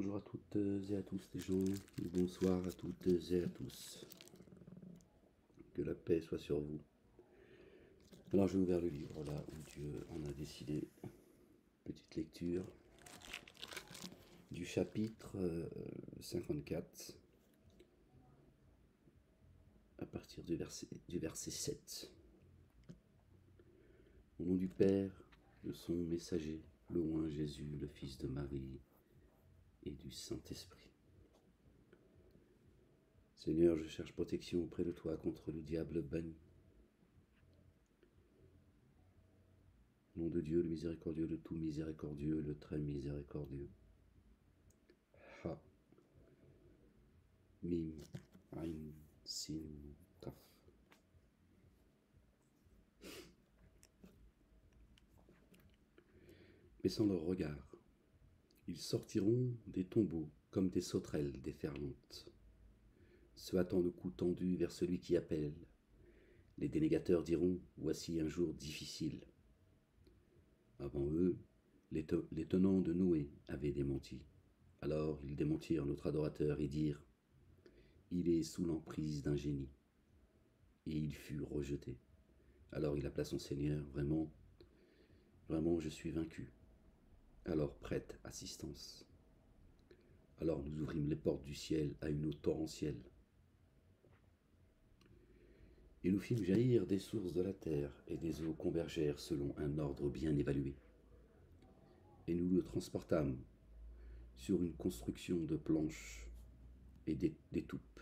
Bonjour à toutes et à tous les gens, bonsoir à toutes et à tous. Que la paix soit sur vous. Alors j'ai ouvert le livre là où Dieu en a décidé. Petite lecture du chapitre 54 à partir du verset 7. Au nom du Père, de son messager, le oint Jésus, le Fils de Marie et du Saint-Esprit. Seigneur, je cherche protection auprès de toi contre le diable banni. Nom de Dieu, le miséricordieux, le tout miséricordieux, le très miséricordieux. Ha. Mim. Ain. Sin. Taf. Baissant leur regard, ils sortiront des tombeaux comme des sauterelles déferlantes, se hâtant le cou tendu vers celui qui appelle. Les dénégateurs diront, voici un jour difficile. Avant eux, les tenants de Noé avaient démenti. Alors ils démentirent notre adorateur et dirent, il est sous l'emprise d'un génie. Et il fut rejeté. Alors il appela son Seigneur, vraiment, vraiment je suis vaincu. Alors prête assistance. Alors nous ouvrîmes les portes du ciel à une eau torrentielle. Et nous fîmes jaillir des sources de la terre, et des eaux convergèrent selon un ordre bien évalué. Et nous le transportâmes sur une construction de planches et d'étoupes.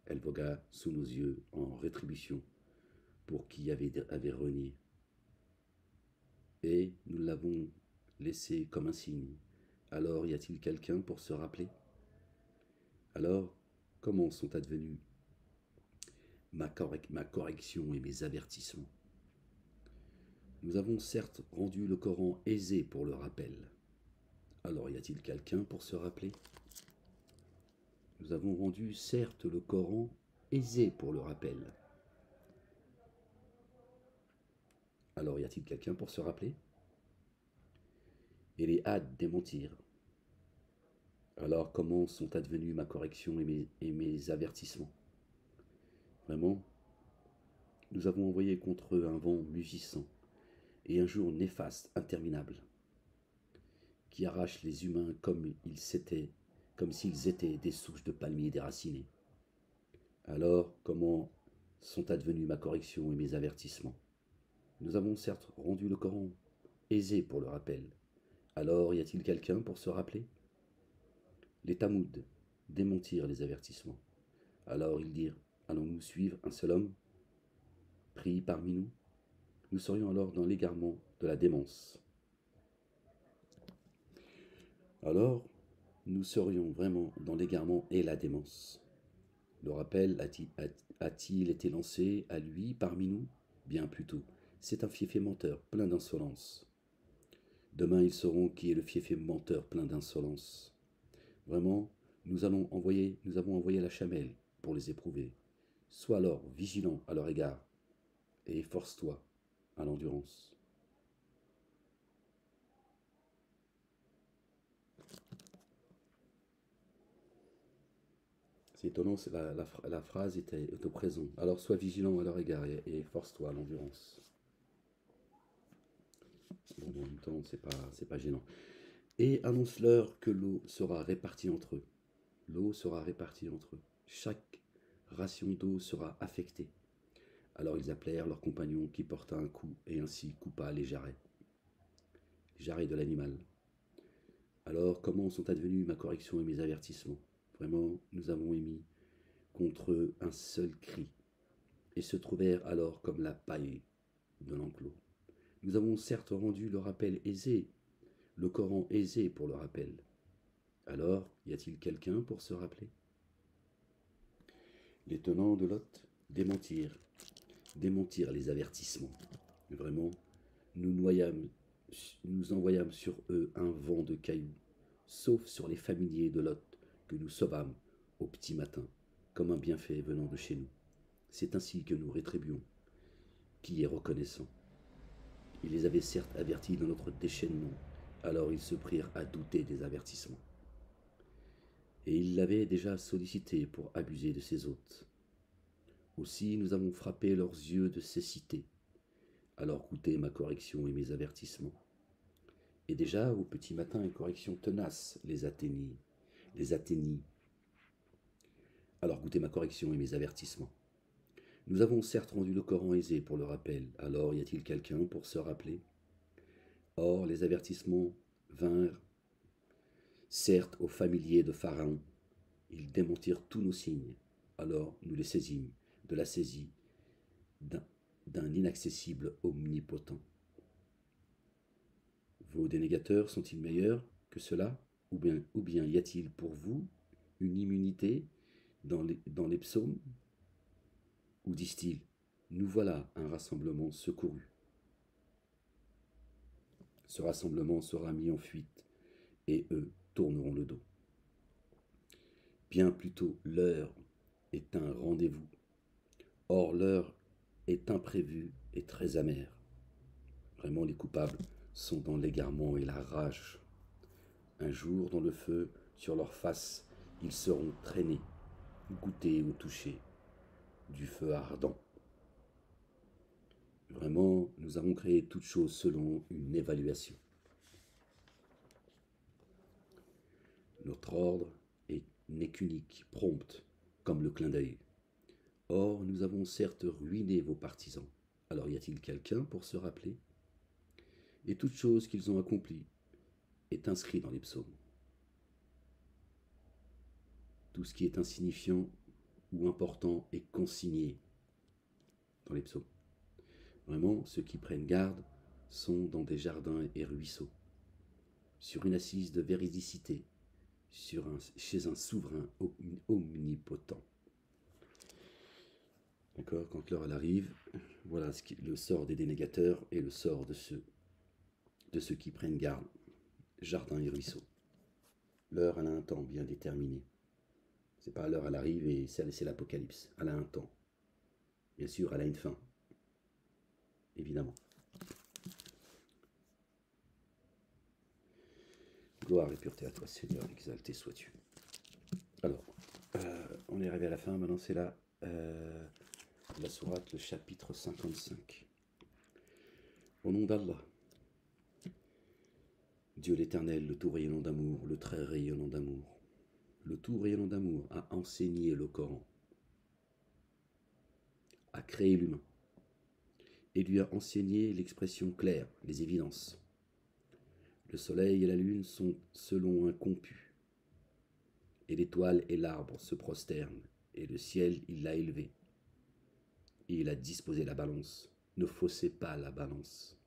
Elle vogua sous nos yeux en rétribution pour qui avait renié. Et nous l'avons laissé comme un signe. Alors y a-t-il quelqu'un pour se rappeler? Alors, comment sont advenus ma correction et mes avertissements? Nous avons certes rendu le Coran aisé pour le rappel. Alors y a-t-il quelqu'un pour se rappeler? Nous avons rendu certes le Coran aisé pour le rappel. Alors y a-t-il quelqu'un pour se rappeler? Et les hades démentirent. Alors comment sont advenus ma correction et mes avertissements? Vraiment, nous avons envoyé contre eux un vent mugissant et un jour néfaste, interminable, qui arrache les humains comme s'ils étaient des souches de palmiers déracinées. Alors, comment sont advenus ma correction et mes avertissements? Nous avons certes rendu le Coran aisé pour le rappel. Alors, y a-t-il quelqu'un pour se rappeler? Les Tamouds démentirent les avertissements. Alors ils dirent, allons-nous suivre un seul homme pris parmi nous? Nous serions alors dans l'égarement de la démence. Alors, nous serions vraiment dans l'égarement et la démence. Le rappel a-t-il été lancé à lui parmi nous? Bien plutôt, c'est un fiefé menteur plein d'insolence. Demain ils sauront qui est le fiefé menteur plein d'insolence. Vraiment, nous avons envoyé la chamelle pour les éprouver. Sois alors vigilant à leur égard et efforce-toi à l'endurance. C'est étonnant, la phrase était au présent. Alors sois vigilant à leur égard et force-toi à l'endurance. Bon, en même temps, c'est pas gênant. Et annonce-leur que l'eau sera répartie entre eux. L'eau sera répartie entre eux. Chaque ration d'eau sera affectée. Alors ils appelèrent leur compagnon qui porta un coup et ainsi coupa les jarrets de l'animal. Alors comment sont advenus ma correction et mes avertissements? Vraiment, nous avons émis contre eux un seul cri, et se trouvèrent alors comme la paille de l'enclos. Nous avons certes rendu le rappel aisé, le Coran aisé pour le rappel. Alors, y a-t-il quelqu'un pour se rappeler? Les tenants de Lot démentirent les avertissements. Vraiment, nous envoyâmes sur eux un vent de cailloux, sauf sur les familiers de Lot que nous sauvâmes au petit matin, comme un bienfait venant de chez nous. C'est ainsi que nous rétribuons. Qui est reconnaissant? Ils les avaient certes avertis de notre déchaînement, alors ils se prirent à douter des avertissements. et il l'avait déjà sollicité pour abuser de ses hôtes. Aussi nous avons frappé leurs yeux de cécité. Alors goûtez ma correction et mes avertissements. Et déjà, au petit matin, une correction tenace les atteignit. Alors goûtez ma correction et mes avertissements. Nous avons certes rendu le Coran aisé pour le rappel, alors y a-t-il quelqu'un pour se rappeler? Or, les avertissements vinrent, certes, aux familiers de Pharaon. Ils démentirent tous nos signes. Alors nous les saisîmes, de la saisie d'un inaccessible omnipotent. Vos dénégateurs sont-ils meilleurs que cela, ou bien y a-t-il pour vous une immunité dans les psaumes? Ou disent-ils, nous voilà un rassemblement secouru? Ce rassemblement sera mis en fuite, et eux tourneront le dos. Bien plutôt l'heure est un rendez-vous. Or l'heure est imprévue et très amère. Vraiment les coupables sont dans l'égarement et la rage. Un jour dans le feu, sur leur face, ils seront traînés, goûtés ou touchés du feu ardent. Vraiment, nous avons créé toute chose selon une évaluation. Notre ordre n'est qu'unique, prompte, comme le clin d'œil. Or, nous avons certes ruiné vos partisans. Alors y a-t-il quelqu'un pour se rappeler? Et toute chose qu'ils ont accomplie est inscrit dans les psaumes. Tout ce qui est insignifiant ou important est consigné dans les psaumes. Vraiment, ceux qui prennent garde sont dans des jardins et ruisseaux, sur une assise de véridicité, chez un souverain omnipotent. D'accord? Quand l'heure elle arrive, voilà le sort des dénégateurs et le sort de ceux qui prennent garde, jardins et ruisseaux. L'heure, elle a un temps bien déterminé. C'est pas l'heure, elle arrive et c'est l'apocalypse. Elle a un temps. Bien sûr, elle a une fin. Évidemment. Gloire et pureté à toi, Seigneur, exalté sois-tu. Alors, on est arrivé à la fin, maintenant c'est la sourate, le chapitre 55. Au nom d'Allah, Dieu l'Éternel, le tout rayonnant d'amour, le très rayonnant d'amour, le tout rayonnant d'amour a enseigné le Coran, a créé l'humain, et lui a enseigné l'expression claire, les évidences. Le soleil et la lune sont selon un comput, et l'étoile et l'arbre se prosternent, et le ciel il l'a élevé, et il a disposé la balance. Ne faussez pas la balance.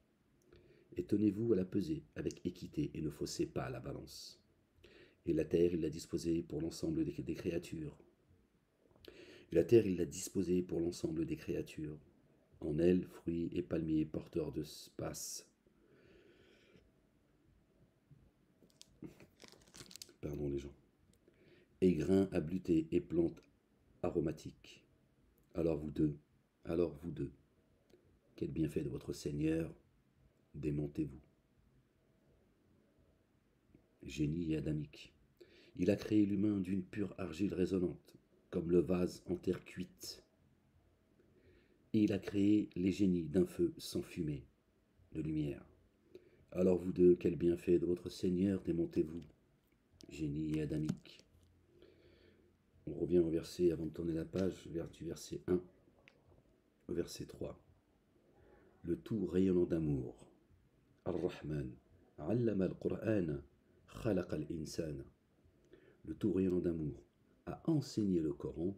Et tenez-vous à la peser avec équité, et ne faussez pas la balance. Et la terre il l'a disposée pour l'ensemble des créatures. Et la terre il l'a disposée pour l'ensemble des créatures. En elle, fruits et palmiers porteurs de space. Pardon les gens. Et grains à bleuter et plantes aromatiques. Alors vous deux, quel bienfait de votre Seigneur, démontez-vous. Génie et adamique. Il a créé l'humain d'une pure argile résonnante, comme le vase en terre cuite. Et il a créé les génies d'un feu sans fumée, de lumière. Alors vous deux, quel bienfait de votre Seigneur, démontez-vous. Génie et adamique. On revient au verset, avant de tourner la page, du verset 1 au verset 3. Le tout rayonnant d'amour. Ar-Rahman, allama al-Qur'an, khalaqa al-insan. Le tout rayonnant d'amour a enseigné le Coran,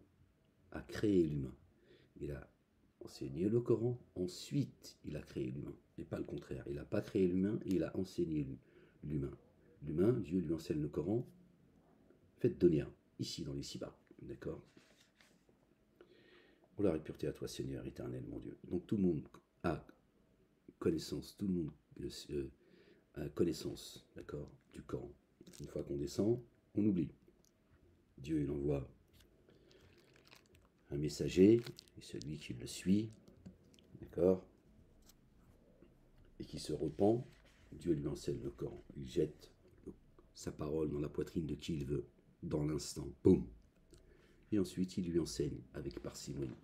a créé l'humain. Il a enseigné le Coran, ensuite il a créé l'humain. Et pas le contraire. Il n'a pas créé l'humain, il a enseigné l'humain. L'humain, Dieu lui enseigne le Coran, faites dunya, ici dans les Sibas. D'accord? Gloire et pureté à toi, Seigneur éternel, mon Dieu. Donc tout le monde a connaissance, tout le monde a connaissance, d'accord, du Coran. Une fois qu'on descend, on oublie. Dieu, il envoie un messager, et celui qui le suit, d'accord, et qui se repent, Dieu lui enseigne le Coran. Il jette sa parole dans la poitrine de qui il veut. dans l'instant. Boum. Et ensuite, il lui enseigne avec parcimonie.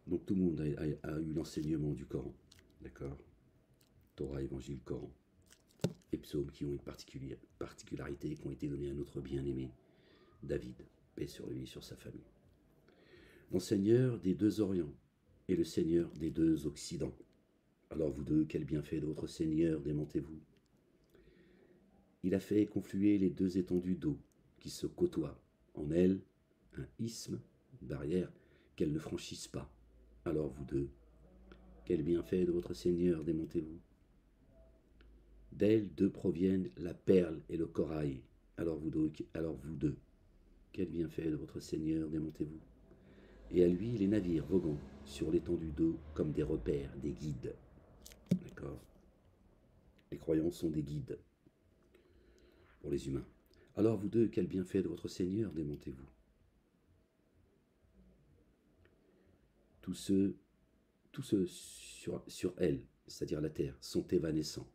Donc tout le monde a eu l'enseignement du Coran. D'accord? Torah, Évangile, Coran. Et psaumes qui ont une particularité qui ont été donnés à notre bien-aimé David, paix sur lui et sur sa famille. Mon Seigneur des deux Orients et le Seigneur des deux Occidents. Alors vous deux, quel bienfait de votre Seigneur démentez-vous? Il a fait confluer les deux étendues d'eau qui se côtoient. En elles, un isthme, une barrière, qu'elles ne franchissent pas. Alors vous deux, quel bienfait de votre Seigneur démentez-vous? D'elles deux proviennent la perle et le corail. Alors vous deux, quel bienfait de votre Seigneur démentez-vous? Et à lui les navires voguant sur l'étendue d'eau comme des repères, des guides. D'accord? Les croyants sont des guides pour les humains. Alors vous deux, quel bienfait de votre Seigneur démentez-vous? Tous ceux sur elle, c'est-à-dire la terre, sont évanescents.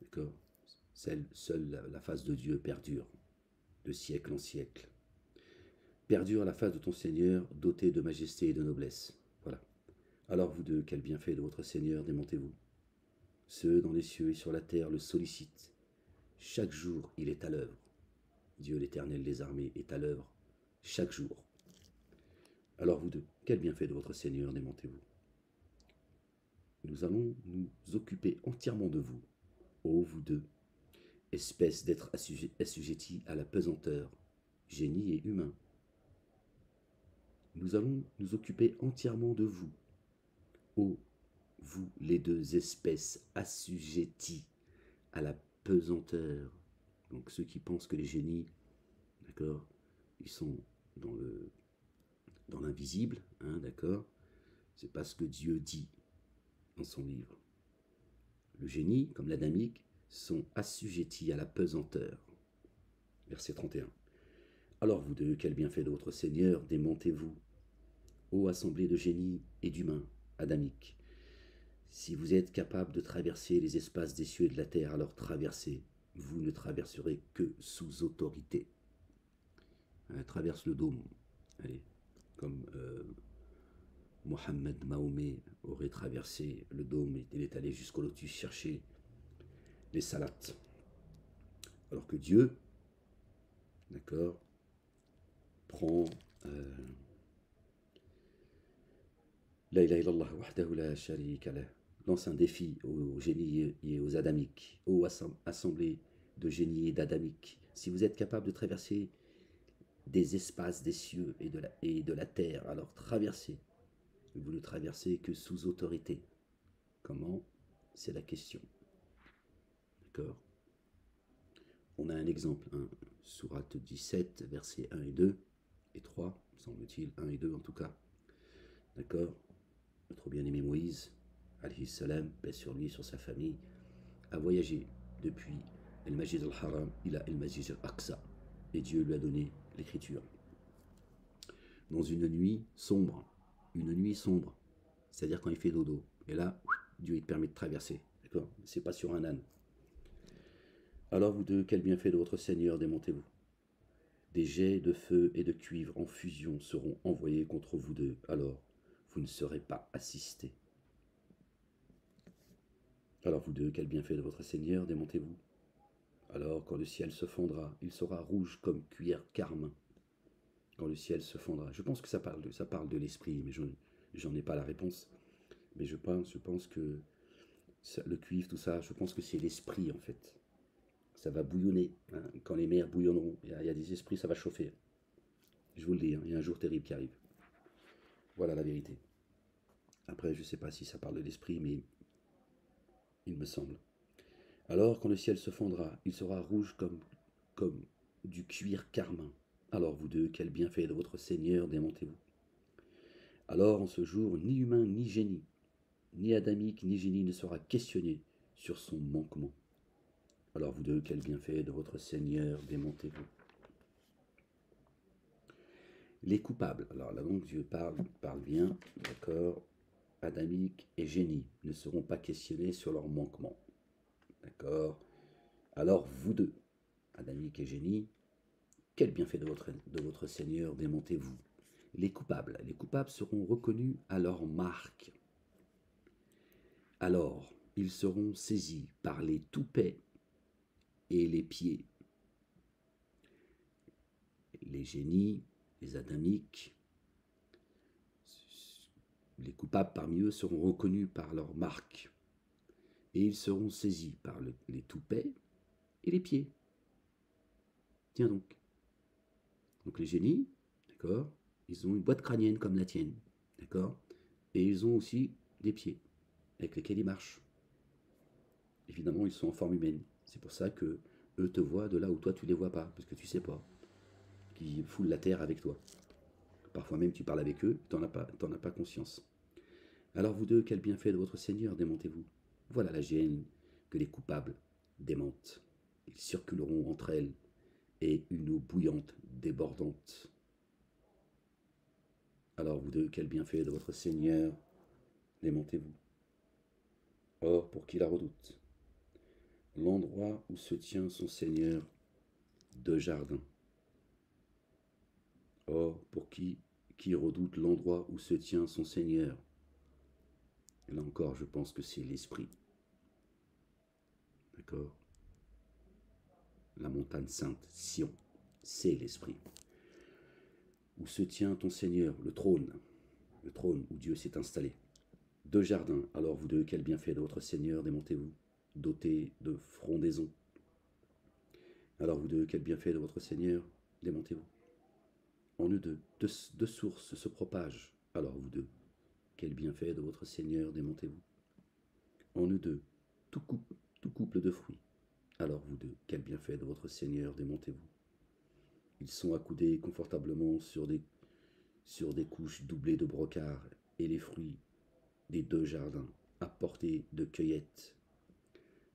D'accord? Seule la face de Dieu perdure, de siècle en siècle. Perdure la face de ton Seigneur, doté de majesté et de noblesse. Voilà. Alors vous deux, quel bienfait de votre Seigneur démentez-vous? Ceux dans les cieux et sur la terre le sollicitent. Chaque jour, il est à l'œuvre. Dieu l'Éternel des armées est à l'œuvre chaque jour. Alors vous deux, quel bienfait de votre Seigneur démentez-vous? Nous allons nous occuper entièrement de vous, ô vous deux, espèce d'être assujettis à la pesanteur, génie et humain. Nous allons nous occuper entièrement de vous, ô vous les deux espèces assujettis à la pesanteur. Donc ceux qui pensent que les génies, d'accord, ils sont dans l'invisible, hein, d'accord, c'est pas ce que Dieu dit dans son livre. Le génie, comme l'adamique, sont assujettis à la pesanteur. Verset 31. Alors vous deux, quel bienfait de votre Seigneur démentez-vous, ô assemblée de génies et d'humains, adamiques. Si vous êtes capable de traverser les espaces des cieux et de la terre, alors traversez. Vous ne traverserez que sous autorité. Traverse le dôme. Allez, comme Mohammed Mahomet aurait traversé le dôme et il est allé jusqu'au lotus chercher les salates. Alors que Dieu, d'accord, prend La ilaha illallah wahdahu la sharika lah, lance un défi aux génies et aux adamiques, aux assemblées de génies et d'adamiques. Si vous êtes capable de traverser des espaces des cieux et de la terre, alors traversez. Vous ne traversez que sous autorité. Comment? C'est la question. D'accord? On a un exemple, hein, sourate 17, versets 1 et 2, et 3, semble-t-il, 1 et 2 en tout cas. D'accord? Notre bien-aimé Moïse, alayhi salam, paix sur lui et sur sa famille, a voyagé depuis El-Majid al-Haram, il a El-Majid al-Aqsa, et Dieu lui a donné l'écriture. Dans une nuit sombre, c'est-à-dire quand il fait dodo, et là, Dieu il te permet de traverser, d'accord? C'est pas sur un âne. Alors vous deux, quel bienfait de votre Seigneur démentez-vous? Des jets de feu et de cuivre en fusion seront envoyés contre vous deux, alors vous ne serez pas assistés. Alors vous deux, quel bienfait de votre Seigneur démentez-vous? Alors quand le ciel se fondra, il sera rouge comme cuir carmin. Quand le ciel se fondra. Je pense que ça parle de l'esprit, mais j'en ai pas la réponse. Mais je pense que le cuivre, tout ça, je pense que c'est l'esprit en fait. Ça va bouillonner. Hein. Quand les mers bouillonneront, il y a des esprits, ça va chauffer. Je vous le dis, hein, il y a un jour terrible qui arrive. Voilà la vérité. Après, je ne sais pas si ça parle de l'esprit, mais il me semble. Alors, quand le ciel se fondra, il sera rouge comme du cuir carmin. Alors, vous deux, quel bienfait de votre Seigneur démentez-vous? Alors, en ce jour, ni humain, ni génie, ni adamique, ni génie ne sera questionné sur son manquement. Alors, vous deux, quel bienfait de votre Seigneur démentez-vous? Les coupables, alors là donc Dieu parle bien, d'accord, adamique et génie ne seront pas questionnés sur leur manquement. D'accord? Alors vous deux, adamique et génie, quel bienfait de votre Seigneur démontez-vous? Les coupables seront reconnus à leur marque. Alors, ils seront saisis par les toupets et les pieds. Les génies, les adamiques, les coupables parmi eux seront reconnus par leur marque. Et ils seront saisis par les toupets et les pieds. Tiens donc. Donc les génies, d'accord, ils ont une boîte crânienne comme la tienne, d'accord, et ils ont aussi des pieds avec lesquels ils marchent. Évidemment, ils sont en forme humaine. C'est pour ça que eux te voient de là où toi tu les vois pas, parce que tu sais pas, qu'ils foulent la terre avec toi. Parfois même tu parles avec eux, t'en as pas conscience. Alors vous deux, quel bienfait de votre Seigneur démentez-vous? Voilà la gêne que les coupables démentent. Ils circuleront entre elles et une eau bouillante, débordante. Alors vous deux, quel bienfait de votre Seigneur démentez-vous? Or, pour qui la redoute, l'endroit où se tient son Seigneur, deux jardins. Or, pour qui redoute l'endroit où se tient son Seigneur? Et là encore, je pense que c'est l'esprit. D'accord? La montagne sainte, Sion, c'est l'esprit. Où se tient ton Seigneur, le trône où Dieu s'est installé. Deux jardins, alors vous deux, quel bienfait de votre Seigneur démontez-vous, dotés de frondaisons. Alors vous deux, quel bienfait de votre Seigneur démontez-vous. En eux deux sources se propagent, alors vous deux, quel bienfait de votre Seigneur démontez-vous. En eux deux, tout couple de fruits, alors vous deux, quel bienfait de votre Seigneur démontez-vous. Ils sont accoudés confortablement sur des couches doublées de brocart, et les fruits des deux jardins, à portée de cueillette.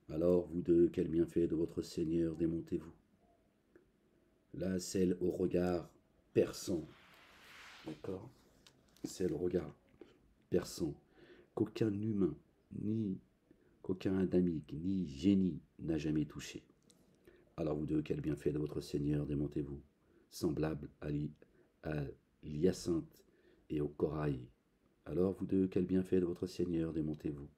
Alors vous deux, quel bienfait de votre Seigneur démontez-vous. Là, celle au regard perçant, d'accord, celle au regard perçant, qu'aucun humain, qu'aucun adamique, ni génie n'a jamais touché. Alors vous deux, quel bienfait de votre Seigneur démontez-vous, semblable à l'hyacinthe et au corail. Alors vous deux, quel bienfait de votre Seigneur démontez-vous.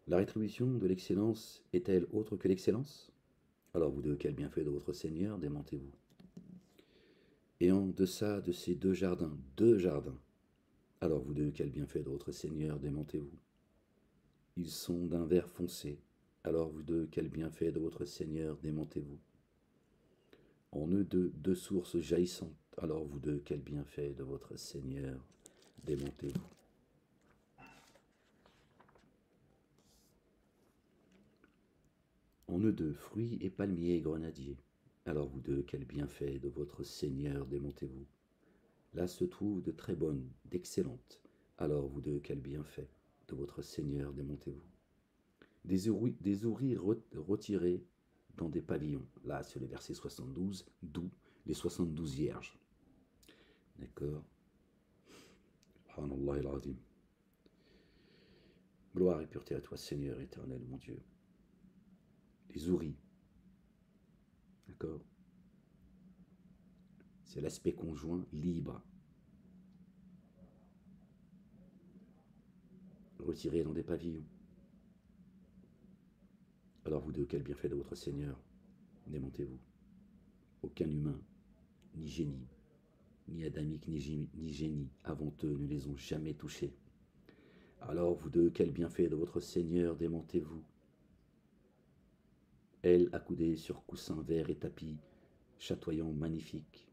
La rétribution de l'excellence est-elle autre que l'excellence? Alors vous deux, quel bienfait de votre Seigneur démontez-vous. Et en deçà de ces deux jardins, alors vous deux, quel bienfait de votre Seigneur démontez-vous. Ils sont d'un vert foncé, alors vous deux, quel bienfait de votre Seigneur démontez-vous. En eux deux sources jaillissantes, alors vous deux, quel bienfait de votre Seigneur démontez-vous. En eux deux, fruits et palmiers et grenadiers, alors vous deux, quel bienfait de votre Seigneur démontez-vous. Là se trouvent de très bonnes, d'excellentes, alors vous deux, quel bienfait de votre Seigneur démontez-vous. Des ouris retirés dans des pavillons, là c'est le verset 72, d'où les 72 vierges. D'accord. Subhanallah al-Azim. Gloire et pureté à toi, Seigneur éternel, mon Dieu. Les ouris. D'accord. C'est l'aspect conjoint libre. Retirés dans des pavillons. Alors vous deux, quel bienfait de votre Seigneur démontez-vous. Aucun humain, ni génie, ni adamique, ni génie, avant eux, ne les ont jamais touchés. Alors vous deux, quel bienfait de votre Seigneur démontez-vous. Elle, accoudée sur coussins verts et tapis, chatoyant, magnifique.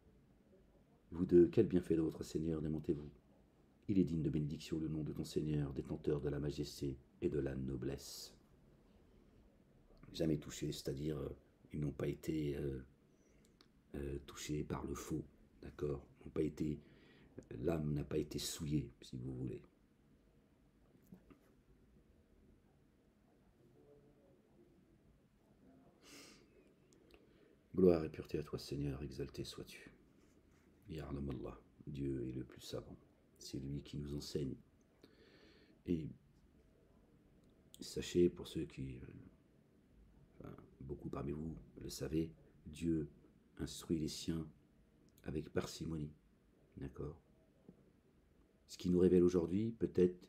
Vous deux, quel bienfait de votre Seigneur démontez-vous. Il est digne de bénédiction le nom de ton Seigneur, détenteur de la majesté et de la noblesse. Jamais touchés, c'est-à-dire ils n'ont pas été touchés par le faux, d'accord, l'âme n'a pas été souillée, si vous voulez. Gloire et pureté à toi, Seigneur, exalté sois-tu. Ya'lam Allah, Dieu est le plus savant, c'est lui qui nous enseigne. Et sachez, pour ceux qui beaucoup parmi vous le savez, Dieu instruit les siens avec parcimonie. D'accord? Ce qui nous révèle aujourd'hui, peut-être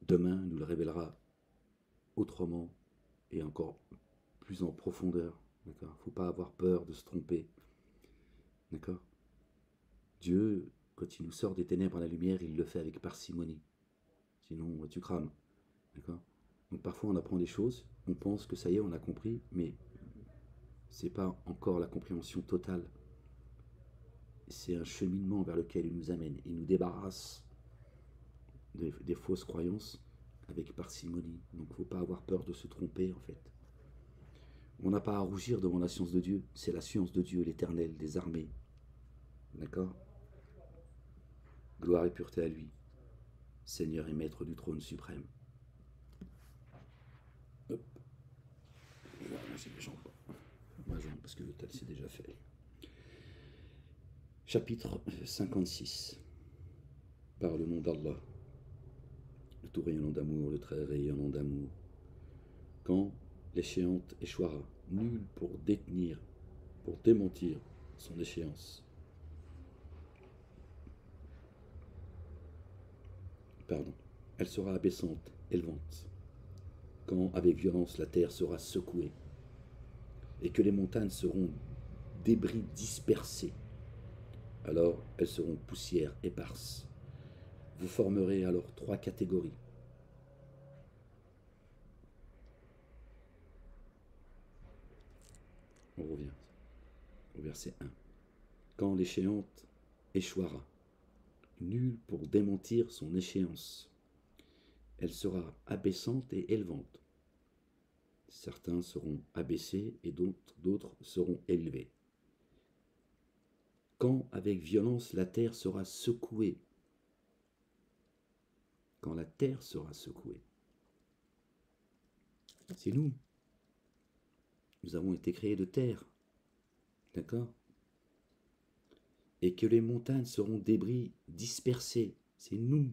demain nous le révélera autrement et encore plus en profondeur. D'accord? Il ne faut pas avoir peur de se tromper. D'accord? Dieu, quand il nous sort des ténèbres à la lumière, il le fait avec parcimonie. Sinon, tu crames. D'accord? Donc parfois on apprend des choses, on pense que ça y est, on a compris, mais ce n'est pas encore la compréhension totale. C'est un cheminement vers lequel il nous amène. Il nous débarrasse des fausses croyances avec parcimonie. Donc il ne faut pas avoir peur de se tromper en fait. On n'a pas à rougir devant la science de Dieu. C'est la science de Dieu, l'Éternel, des armées. D'accord? Gloire et pureté à lui, Seigneur et Maître du trône suprême. Hop. Voilà, c'est mes jambes. Ma jambe, parce que le tel c'est déjà fait. Chapitre 56. Par le nom d'Allah, le tout rayonnant d'amour, le très rayonnant d'amour. Quand l'échéante échouera, nul pour démentir son échéance. Pardon. Elle sera abaissante, élevante. Quand avec violence la terre sera secouée, et que les montagnes seront débris dispersés, alors elles seront poussière éparse. Vous formerez alors 3 catégories. On revient au verset 1. Quand l'échéante échouera, nul pour démentir son échéance. Elle sera abaissante et élevante. Certains seront abaissés et d'autres seront élevés. Quand avec violence la terre sera secouée. Quand la terre sera secouée. C'est nous. Nous avons été créés de terre. D'accord? Et que les montagnes seront débris dispersés. C'est nous.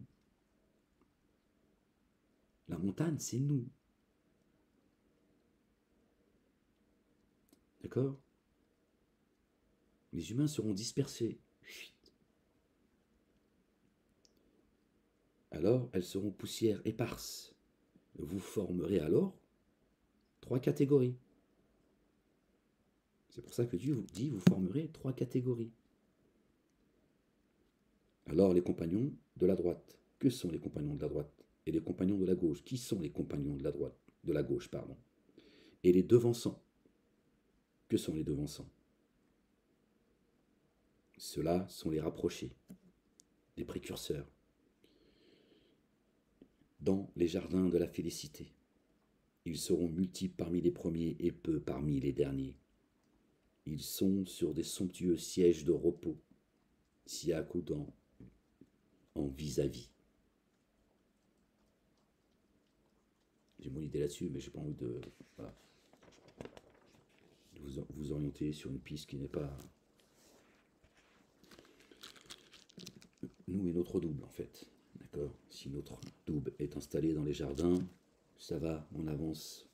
La montagne, c'est nous. D'accord? Les humains seront dispersés. Alors, elles seront poussière éparse. Vous formerez alors 3 catégories. C'est pour ça que Dieu vous dit, vous formerez 3 catégories. Alors, les compagnons de la droite. Que sont les compagnons de la droite? Et les compagnons de la gauche. Qui sont les compagnons de la droite? De la gauche, pardon. Et les devançants. Que sont les devançants? Ceux-là sont les rapprochés, les précurseurs. Dans les jardins de la félicité. Ils seront multiples parmi les premiers et peu parmi les derniers. Ils sont sur des somptueux sièges de repos, s'y accoudant en vis-à-vis. J'ai mon idée là-dessus, mais j'ai pas envie de, voilà, de vous orienter sur une piste qui n'est pas nous et notre double en fait. D'accord? Si notre double est installé dans les jardins, ça va, on avance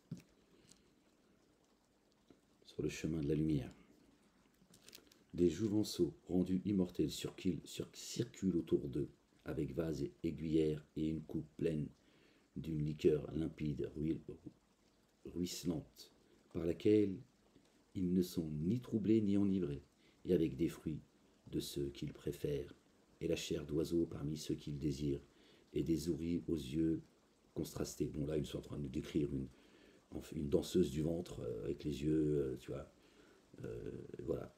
sur le chemin de la lumière. Des jouvenceaux rendus immortels circulent autour d'eux, avec vase et aiguillère et une coupe pleine d'une liqueur limpide, ruisselante, par laquelle ils ne sont ni troublés ni enivrés, et avec des fruits de ceux qu'ils préfèrent, et la chair d'oiseaux parmi ceux qu'ils désirent, et des ouris aux yeux contrastés. Bon, là, ils sont en train de nous décrire une danseuse du ventre avec les yeux, tu vois, voilà.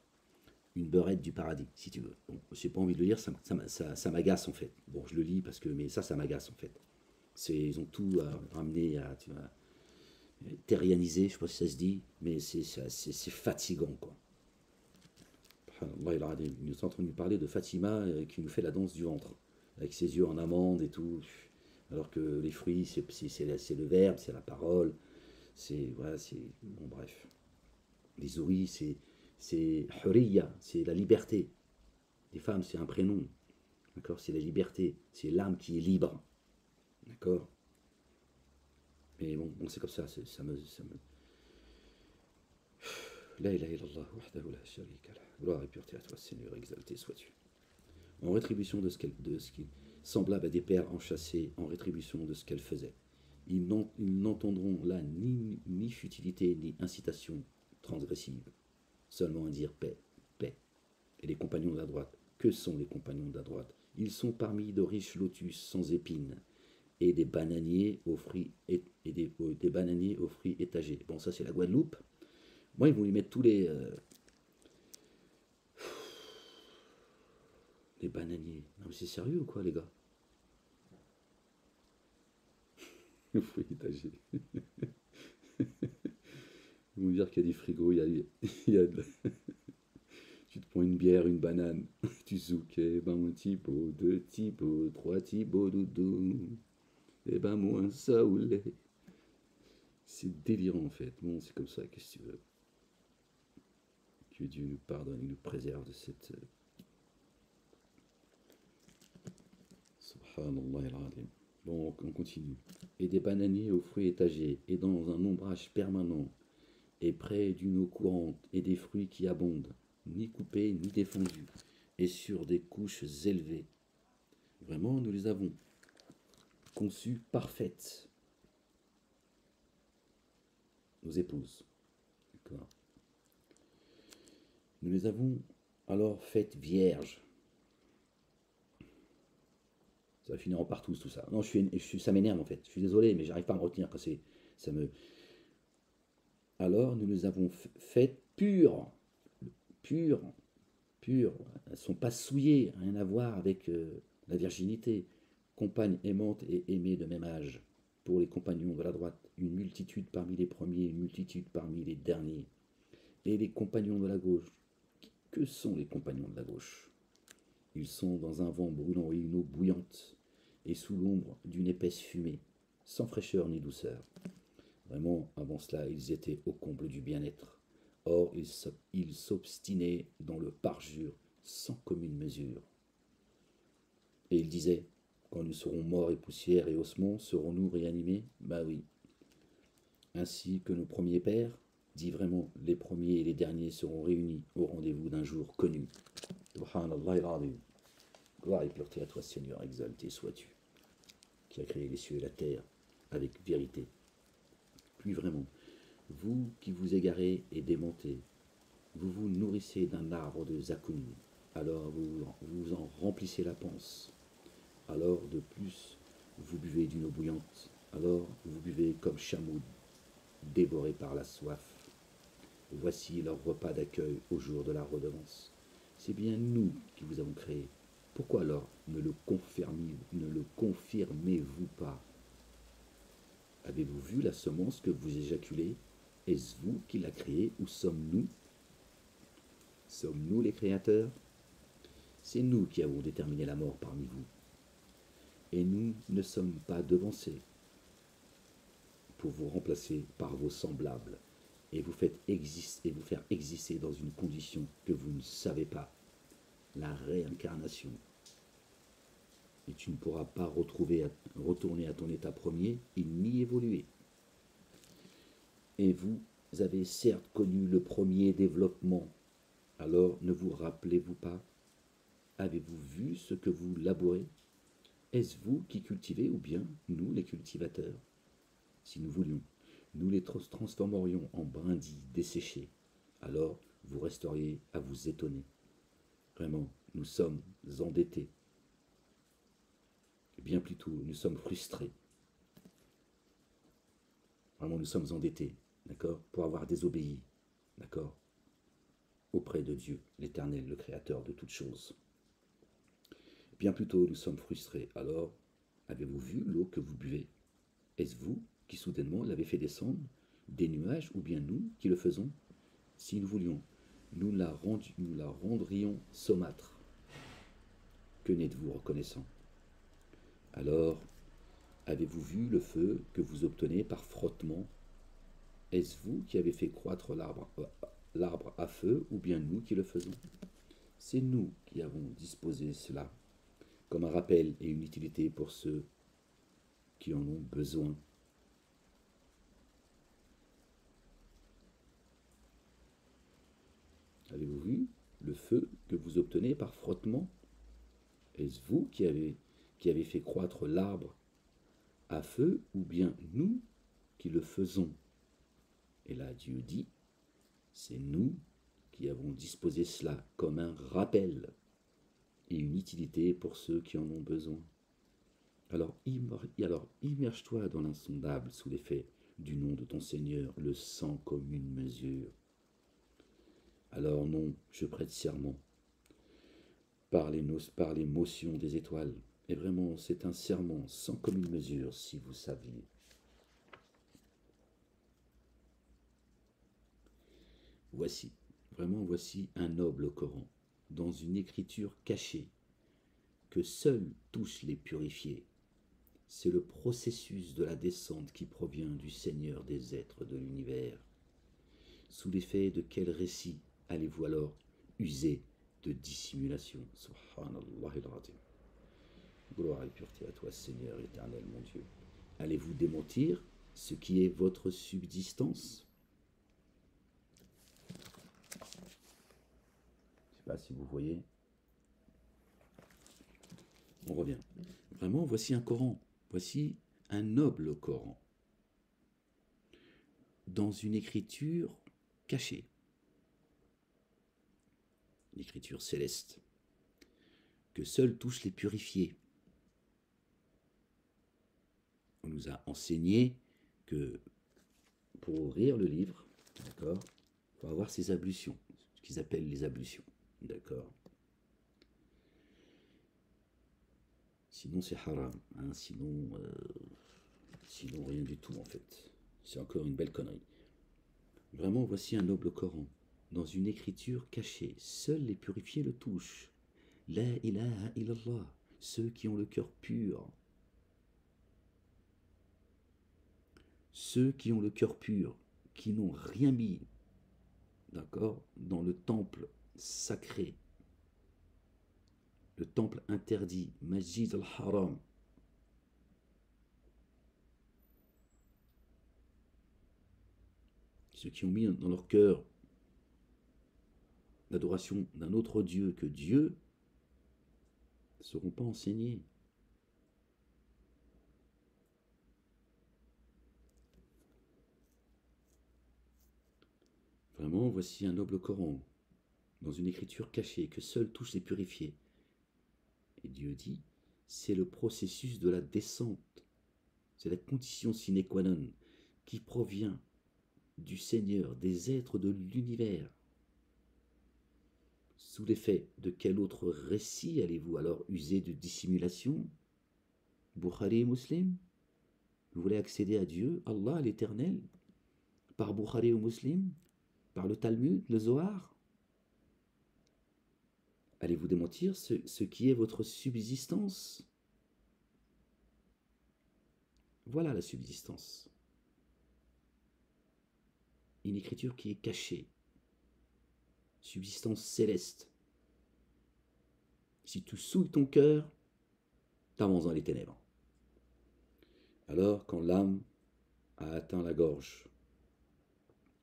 Une beurette du paradis, si tu veux. Bon, j'ai pas envie de le lire, ça m'agace en fait. Bon, je le lis parce que, mais ça m'agace en fait. Ils ont tout ramené à, tu vois, terrianiser, je sais pas si ça se dit, mais c'est fatigant quoi. Il nous est en train de nous parler de Fatima qui nous fait la danse du ventre, avec ses yeux en amande et tout, alors que les fruits, c'est le verbe, c'est la parole, voilà, bon bref. Les ouïes, c'est huriya, c'est la liberté. Les femmes, c'est un prénom, d'accord, c'est la liberté, c'est l'âme qui est libre, d'accord. Mais bon, c'est comme ça, La ilaha illallah, wahdahu la sharika lah. Gloire et pureté à toi, Seigneur, exalté sois-tu. En rétribution de ce qui semblable à des pères enchâssés, en rétribution de ce qu'elles faisaient. Ils n'entendront là ni futilité, ni incitation transgressive, seulement à dire paix, paix. Et les compagnons de la droite, que sont les compagnons de la droite? Ils sont parmi de riches lotus sans épines, et des bananiers aux fruits, des bananiers aux fruits étagés. Bon, ça c'est la Guadeloupe. Moi, ils vont lui mettre tous les bananiers. Non mais c'est sérieux ou quoi, les gars? Aux fruits étagés. Ils vont dire qu'il y a des frigos, il y a tu te prends une bière, une banane, tu zouk, eh ben un Thibaut, deux Thibaut, trois Thibaut, doudou, eh ben moi un saoulé. C'est délirant en fait. Bon, c'est comme ça, qu'est-ce que tu veux? Que Dieu nous pardonne et nous préserve de cette. Subhanallah al-Azim. Bon, on continue. Et des bananiers aux fruits étagés, et dans un ombrage permanent, et près d'une eau courante, et des fruits qui abondent, ni coupés, ni défendus, et sur des couches élevées. Vraiment, nous les avons conçues parfaites. Nos épouses. D'accord. Nous les avons alors faites vierges. Ça va finir en partouze tout ça. Non, ça m'énerve en fait. Je suis désolé, mais j'arrive pas à me retenir quand ça me. Alors nous les avons faites pures, pures, pures. Elles ne sont pas souillées, rien à voir avec la virginité. Compagnes aimantes et aimées de même âge. Pour les compagnons de la droite, une multitude parmi les premiers, une multitude parmi les derniers. Et les compagnons de la gauche. Que sont les compagnons de la gauche? Ils sont dans un vent brûlant et une eau bouillante, et sous l'ombre d'une épaisse fumée, sans fraîcheur ni douceur. Vraiment, avant cela, ils étaient au comble du bien-être. Or, ils s'obstinaient dans le parjure sans commune mesure. Et ils disaient, quand nous serons morts et poussière et ossements, serons-nous réanimés? Bah oui. Ainsi que nos premiers pères, dit vraiment, les premiers et les derniers seront réunis au rendez-vous d'un jour connu. Subhanallah al-Azim. Gloire et pureté à toi, Seigneur, exalté sois-tu, qui a créé les cieux et la terre avec vérité. Puis vraiment, vous qui vous égarez et démentez, vous vous nourrissez d'un arbre de zakoum, alors vous en remplissez la panse. Alors de plus, vous buvez d'une eau bouillante, alors vous buvez comme chameau dévoré par la soif. Voici leur repas d'accueil au jour de la redevance. C'est bien nous qui vous avons créé. Pourquoi alors ne le confirmez-vous pas? Avez-vous vu la semence que vous éjaculez? Est-ce vous qui l'a créée ou sommes-nous? Sommes-nous les créateurs? C'est nous qui avons déterminé la mort parmi vous. Et nous ne sommes pas devancés pour vous remplacer par vos semblables et vous faire exister dans une condition que vous ne savez pas, la réincarnation. Et tu ne pourras pas retourner à ton état premier et ni évoluer. Et vous avez certes connu le premier développement, alors ne vous rappelez-vous pas? Avez-vous vu ce que vous labourez? Est-ce vous qui cultivez ou bien nous les cultivateurs? Si nous voulions, nous les transformerions en brindilles desséchées, alors vous resteriez à vous étonner. Vraiment, nous sommes endettés. Bien plutôt, nous sommes frustrés. Vraiment, nous sommes endettés, d'accord, pour avoir désobéi, d'accord, auprès de Dieu, l'Éternel, le Créateur de toutes choses. Bien plutôt, nous sommes frustrés. Alors, avez-vous vu l'eau que vous buvez? Est-ce vous qui soudainement l'avez fait descendre des nuages ou bien nous qui le faisons? Si nous voulions, nous la rendrions saumâtre. Que n'êtes-vous reconnaissant? Alors, avez-vous vu le feu que vous obtenez par frottement? Est-ce vous qui avez fait croître l'arbre à feu ou bien nous qui le faisons? C'est nous qui avons disposé cela comme un rappel et une utilité pour ceux qui en ont besoin. Avez-vous vu le feu que vous obtenez par frottement? Est-ce vous qui avez fait croître l'arbre à feu, ou bien nous qui le faisons? Et là, Dieu dit, c'est nous qui avons disposé cela comme un rappel et une utilité pour ceux qui en ont besoin. Alors immerge-toi dans l'insondable sous l'effet du nom de ton Seigneur, le sans commune mesure. Alors non, je prête serment par les motions des étoiles. Et vraiment, c'est un serment sans commune mesure, si vous saviez. Voici, vraiment voici un noble Coran, dans une écriture cachée, que seuls touchent les purifiés. C'est le processus de la descente qui provient du Seigneur des êtres de l'univers. Sous l'effet de quel récit allez-vous alors user de dissimulation? Subhanallah al-Azim. Gloire et pureté à toi, Seigneur éternel, mon Dieu. Allez-vous démentir ce qui est votre subsistance? Je ne sais pas si vous voyez. On revient. Vraiment, voici un Coran. Voici un noble Coran. Dans une écriture cachée. Une écriture céleste. Que seuls touchent les purifiés. On nous a enseigné que pour ouvrir le livre, d'accord, il faut avoir ces ablutions, ce qu'ils appellent les ablutions, d'accord. Sinon c'est haram, hein, sinon rien du tout en fait. C'est encore une belle connerie. Vraiment, voici un noble Coran, dans une écriture cachée. Seuls les purifiés le touchent. La ilaha illallah, ceux qui ont le cœur pur. Ceux qui ont le cœur pur, qui n'ont rien mis, d'accord, dans le temple sacré, le temple interdit, Masjid al-Haram. Ceux qui ont mis dans leur cœur l'adoration d'un autre Dieu que Dieu ne seront pas enseignés. Vraiment, voici un noble Coran, dans une écriture cachée, que seuls touchent les purifiés. Et Dieu dit, c'est le processus de la descente, c'est la condition sine qua non qui provient du Seigneur des êtres de l'univers. Sous l'effet de quel autre récit allez-vous alors user de dissimulation? Bukhari et Muslim? Vous voulez accéder à Dieu, Allah, l'Éternel, par Bukhari ou Muslim? Par le Talmud, le Zohar? Allez-vous démentir ce qui est votre subsistance? Voilà la subsistance. Une écriture qui est cachée. Subsistance céleste. Si tu souilles ton cœur, t'avances dans les ténèbres. Alors, quand l'âme a atteint la gorge,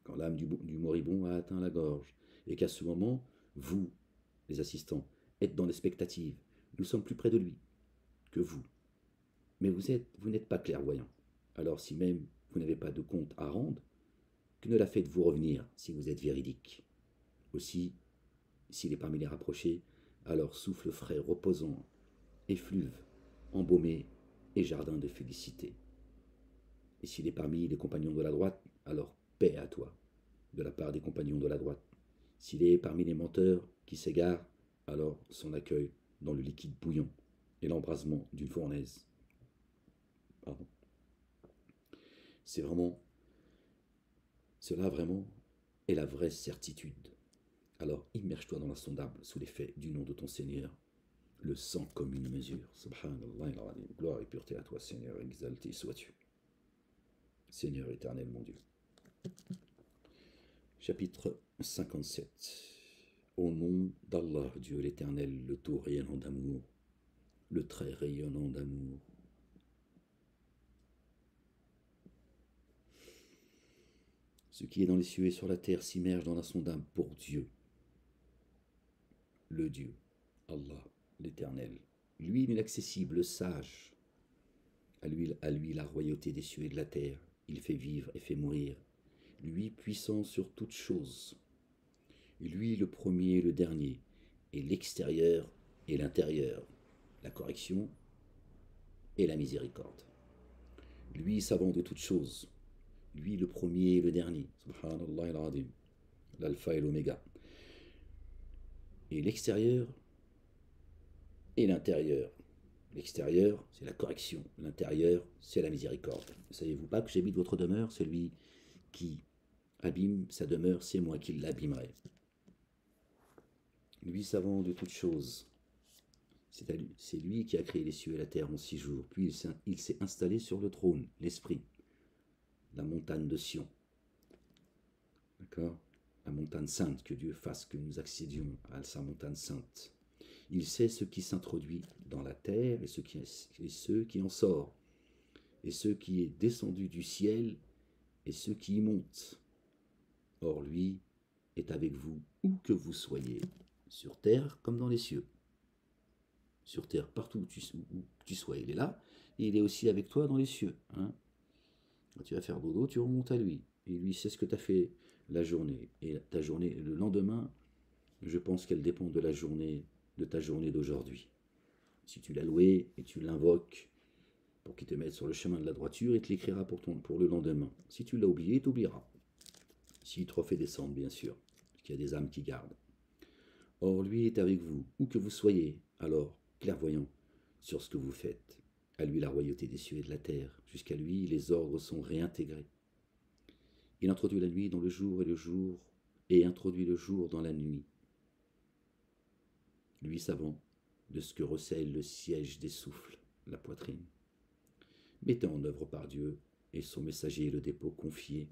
quand l'âme du moribond a atteint la gorge, et qu'à ce moment, vous, les assistants, êtes dans l'expectative, nous sommes plus près de lui que vous. Mais vous n'êtes pas clairvoyant. Alors, si même vous n'avez pas de compte à rendre, que ne la faites-vous revenir si vous êtes véridique? Aussi, s'il est parmi les rapprochés, alors souffle frais reposant, effluve, embaumé et jardin de félicité. Et s'il est parmi les compagnons de la droite, alors paix à toi, de la part des compagnons de la droite. S'il est parmi les menteurs qui s'égarent, alors son accueil dans le liquide bouillon et l'embrasement d'une fournaise. Pardon. Cela vraiment est la vraie certitude. Alors immerge-toi dans l'insondable sous l'effet du nom de ton Seigneur, le sang comme une mesure. Subhanallah, gloire et pureté à toi, Seigneur, exalté sois-tu. Seigneur éternel, mon Dieu. Chapitre 57. Au nom d'Allah, Dieu l'éternel, le tout rayonnant d'amour, le très rayonnant d'amour. Ce qui est dans les cieux et sur la terre s'immerge dans l'insondable pour Dieu. le Dieu, Allah, l'Éternel, lui l'inaccessible, le sage. À lui la royauté des cieux et de la terre. Il fait vivre et fait mourir. Lui puissant sur toutes choses. Lui le premier et le dernier, et l'extérieur et l'intérieur, la correction et la miséricorde. Lui savant de toutes choses. Lui le premier et le dernier. Subhanallah al-Azim. L'alpha et l'oméga. Et l'extérieur et l'intérieur. L'extérieur, c'est la correction. L'intérieur, c'est la miséricorde. Ne savez-vous pas que j'habite votre demeure? Celui qui abîme sa demeure, c'est moi qui l'abîmerai. Lui savant de toutes choses. C'est lui qui a créé les cieux et la terre en 6 jours. Puis il s'est installé sur le trône, l'esprit, la montagne de Sion. D'accord? La montagne sainte, que Dieu fasse que nous accédions à sa montagne sainte. Il sait ce qui s'introduit dans la terre et ce qui en sort, et ce qui est descendu du ciel et ce qui y monte. Or lui est avec vous où que vous soyez, sur terre comme dans les cieux. Sur terre, partout où tu sois, il est là, et il est aussi avec toi dans les cieux. Hein. Quand tu vas faire dodo, tu remontes à lui, et lui sait ce que tu as fait la journée. Et ta journée, le lendemain, je pense qu'elle dépend de ta journée d'aujourd'hui. Si tu l'as loué et tu l'invoques pour qu'il te mette sur le chemin de la droiture, il te l'écrira pour le lendemain. Si tu l'as oublié, il t'oubliera. S'il te refait descendre, bien sûr, parce qu'il y a des âmes qui gardent. Or, lui est avec vous, où que vous soyez, alors, clairvoyant sur ce que vous faites. À lui la royauté des cieux et de la terre. Jusqu'à lui, les ordres sont réintégrés. Il introduit la nuit dans le jour et introduit le jour dans la nuit. Lui savant de ce que recèle le siège des souffles, la poitrine. Mettant en œuvre par Dieu et son messager le dépôt confié,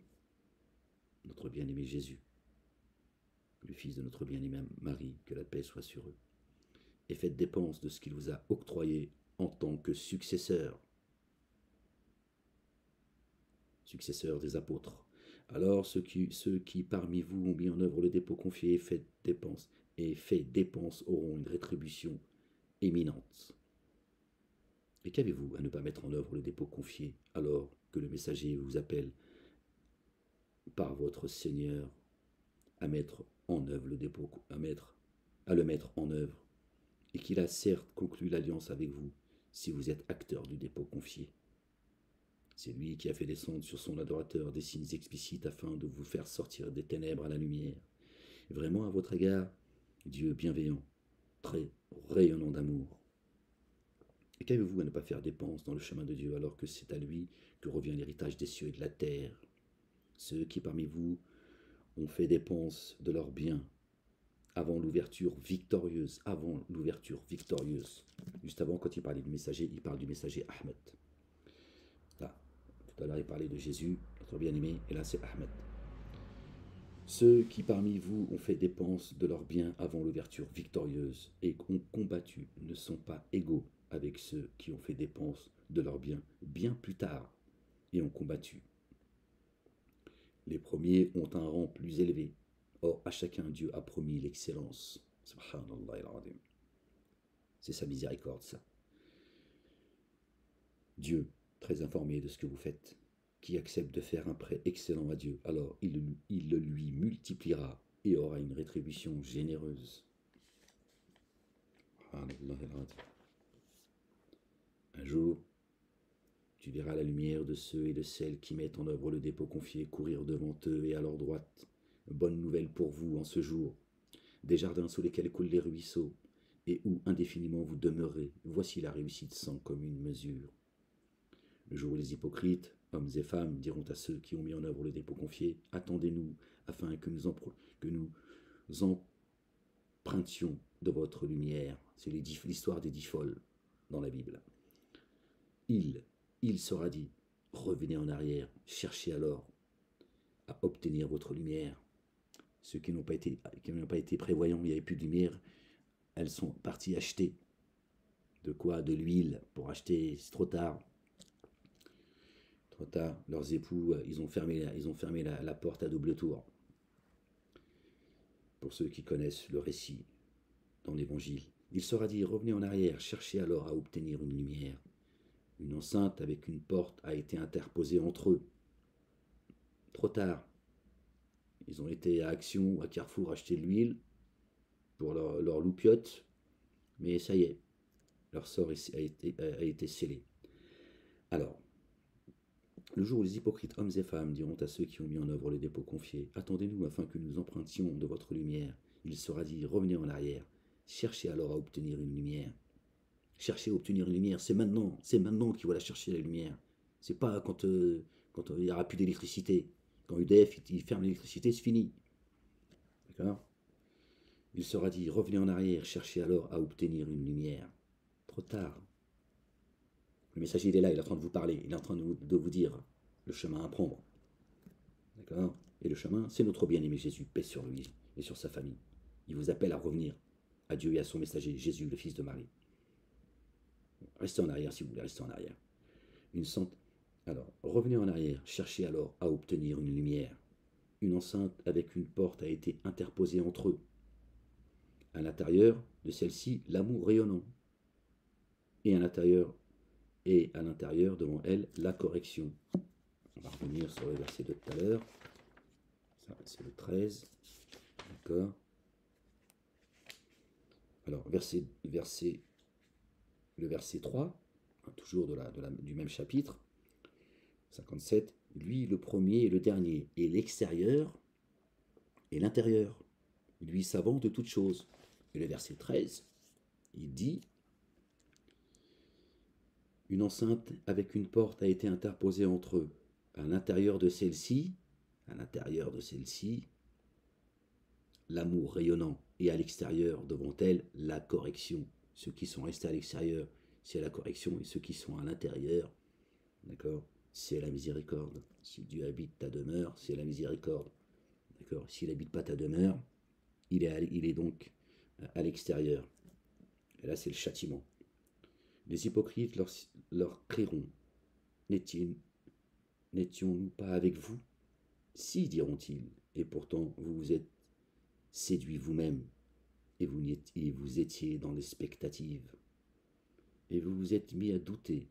notre bien-aimé Jésus, le fils de notre bien-aimée Marie, que la paix soit sur eux, et faites dépense de ce qu'il vous a octroyé en tant que successeur des apôtres. Alors ceux qui parmi vous ont mis en œuvre le dépôt confié et fait dépense auront une rétribution éminente. Et qu'avez-vous à ne pas mettre en œuvre le dépôt confié alors que le messager vous appelle par votre Seigneur à mettre en œuvre le dépôt, à le mettre en œuvre, et qu'il a certes conclu l'alliance avec vous si vous êtes acteur du dépôt confié. C'est lui qui a fait descendre sur son adorateur des signes explicites afin de vous faire sortir des ténèbres à la lumière. Et vraiment à votre égard, Dieu bienveillant, très rayonnant d'amour. Et qu'avez-vous à ne pas faire dépense dans le chemin de Dieu alors que c'est à lui que revient l'héritage des cieux et de la terre? Ceux qui parmi vous ont fait dépense de leurs biens avant l'ouverture victorieuse. Juste avant, quand il parlait du messager, il parle du messager Ahmed. Là, tout à l'heure, il parlait de Jésus, notre bien-aimé, et là, c'est Ahmed. Ceux qui parmi vous ont fait dépense de leurs biens avant l'ouverture victorieuse et ont combattu ne sont pas égaux avec ceux qui ont fait dépense de leurs biens bien plus tard et ont combattu. Les premiers ont un rang plus élevé. Or, à chacun, Dieu a promis l'excellence. Subhanallah al-Azim. C'est sa miséricorde, ça. Dieu, très informé de ce que vous faites, qui accepte de faire un prêt excellent à Dieu, alors il le lui multipliera et aura une rétribution généreuse. Subhanallah al-Azim. Un jour, tu verras la lumière de ceux et de celles qui mettent en œuvre le dépôt confié courir devant eux et à leur droite. Bonne nouvelle pour vous en ce jour. Des jardins sous lesquels coulent les ruisseaux et où indéfiniment vous demeurez. Voici la réussite sans commune mesure. Le jour où les hypocrites, hommes et femmes, diront à ceux qui ont mis en œuvre le dépôt confié, attendez-nous afin que nous empruntions de votre lumière. C'est l'histoire des 10 folles dans la Bible. Il sera dit, revenez en arrière, cherchez alors à obtenir votre lumière. Ceux qui n'ont pas été prévoyants, il n'y avait plus de lumière, elles sont parties acheter. De quoi? De l'huile pour acheter, c'est trop tard. Trop tard, leurs époux, ils ont fermé la porte à double tour. Pour ceux qui connaissent le récit dans l'Évangile. Il sera dit, revenez en arrière, cherchez alors à obtenir une lumière. Une enceinte avec une porte a été interposée entre eux. Trop tard. Ils ont été à Action, à Carrefour, acheter de l'huile pour leur loupiote, mais ça y est, leur sort a été scellé. Alors, le jour où les hypocrites hommes et femmes diront à ceux qui ont mis en œuvre le dépôt confié, attendez-nous afin que nous empruntions de votre lumière, il sera dit, revenez en arrière, cherchez alors à obtenir une lumière. Cherchez à obtenir une lumière, c'est maintenant qu'il faut la chercher la lumière. C'est pas quand il n'y aura plus d'électricité. Quand UDF il ferme l'électricité, c'est fini. D'accord? Il sera dit, revenez en arrière, cherchez alors à obtenir une lumière. Trop tard. Le messager, il est là, il est en train de vous parler, il est en train de vous dire le chemin à prendre. D'accord? Et le chemin, c'est notre bien-aimé Jésus, paix sur lui et sur sa famille. Il vous appelle à revenir à Dieu et à son messager, Jésus, le fils de Marie. Restez en arrière si vous voulez rester en arrière. Alors, revenez en arrière, cherchez alors à obtenir une lumière. Une enceinte avec une porte a été interposée entre eux. À l'intérieur de celle-ci, l'amour rayonnant. Et à l'intérieur devant elle, la correction. On va revenir sur le verset de tout à l'heure. Ça, c'est le 13. D'accord. Alors, le verset 3, toujours du même chapitre, 57, lui le premier et le dernier, et l'extérieur et l'intérieur, lui savant de toutes choses. Et le verset 13, il dit, une enceinte avec une porte a été interposée entre eux. À l'intérieur de celle-ci, l'amour rayonnant, et à l'extérieur, devant elle, la correction. Ceux qui sont restés à l'extérieur, c'est la correction, et ceux qui sont à l'intérieur, d'accord, c'est la miséricorde. Si Dieu habite ta demeure, c'est la miséricorde. D'accord. S'il n'habite pas ta demeure, il est donc à l'extérieur. Et là, c'est le châtiment. Les hypocrites leur crieront, n'étions-nous pas avec vous? Si, diront-ils, et pourtant vous vous êtes séduits vous-même, et vous étiez dans l'expectative, et vous vous êtes mis à douter,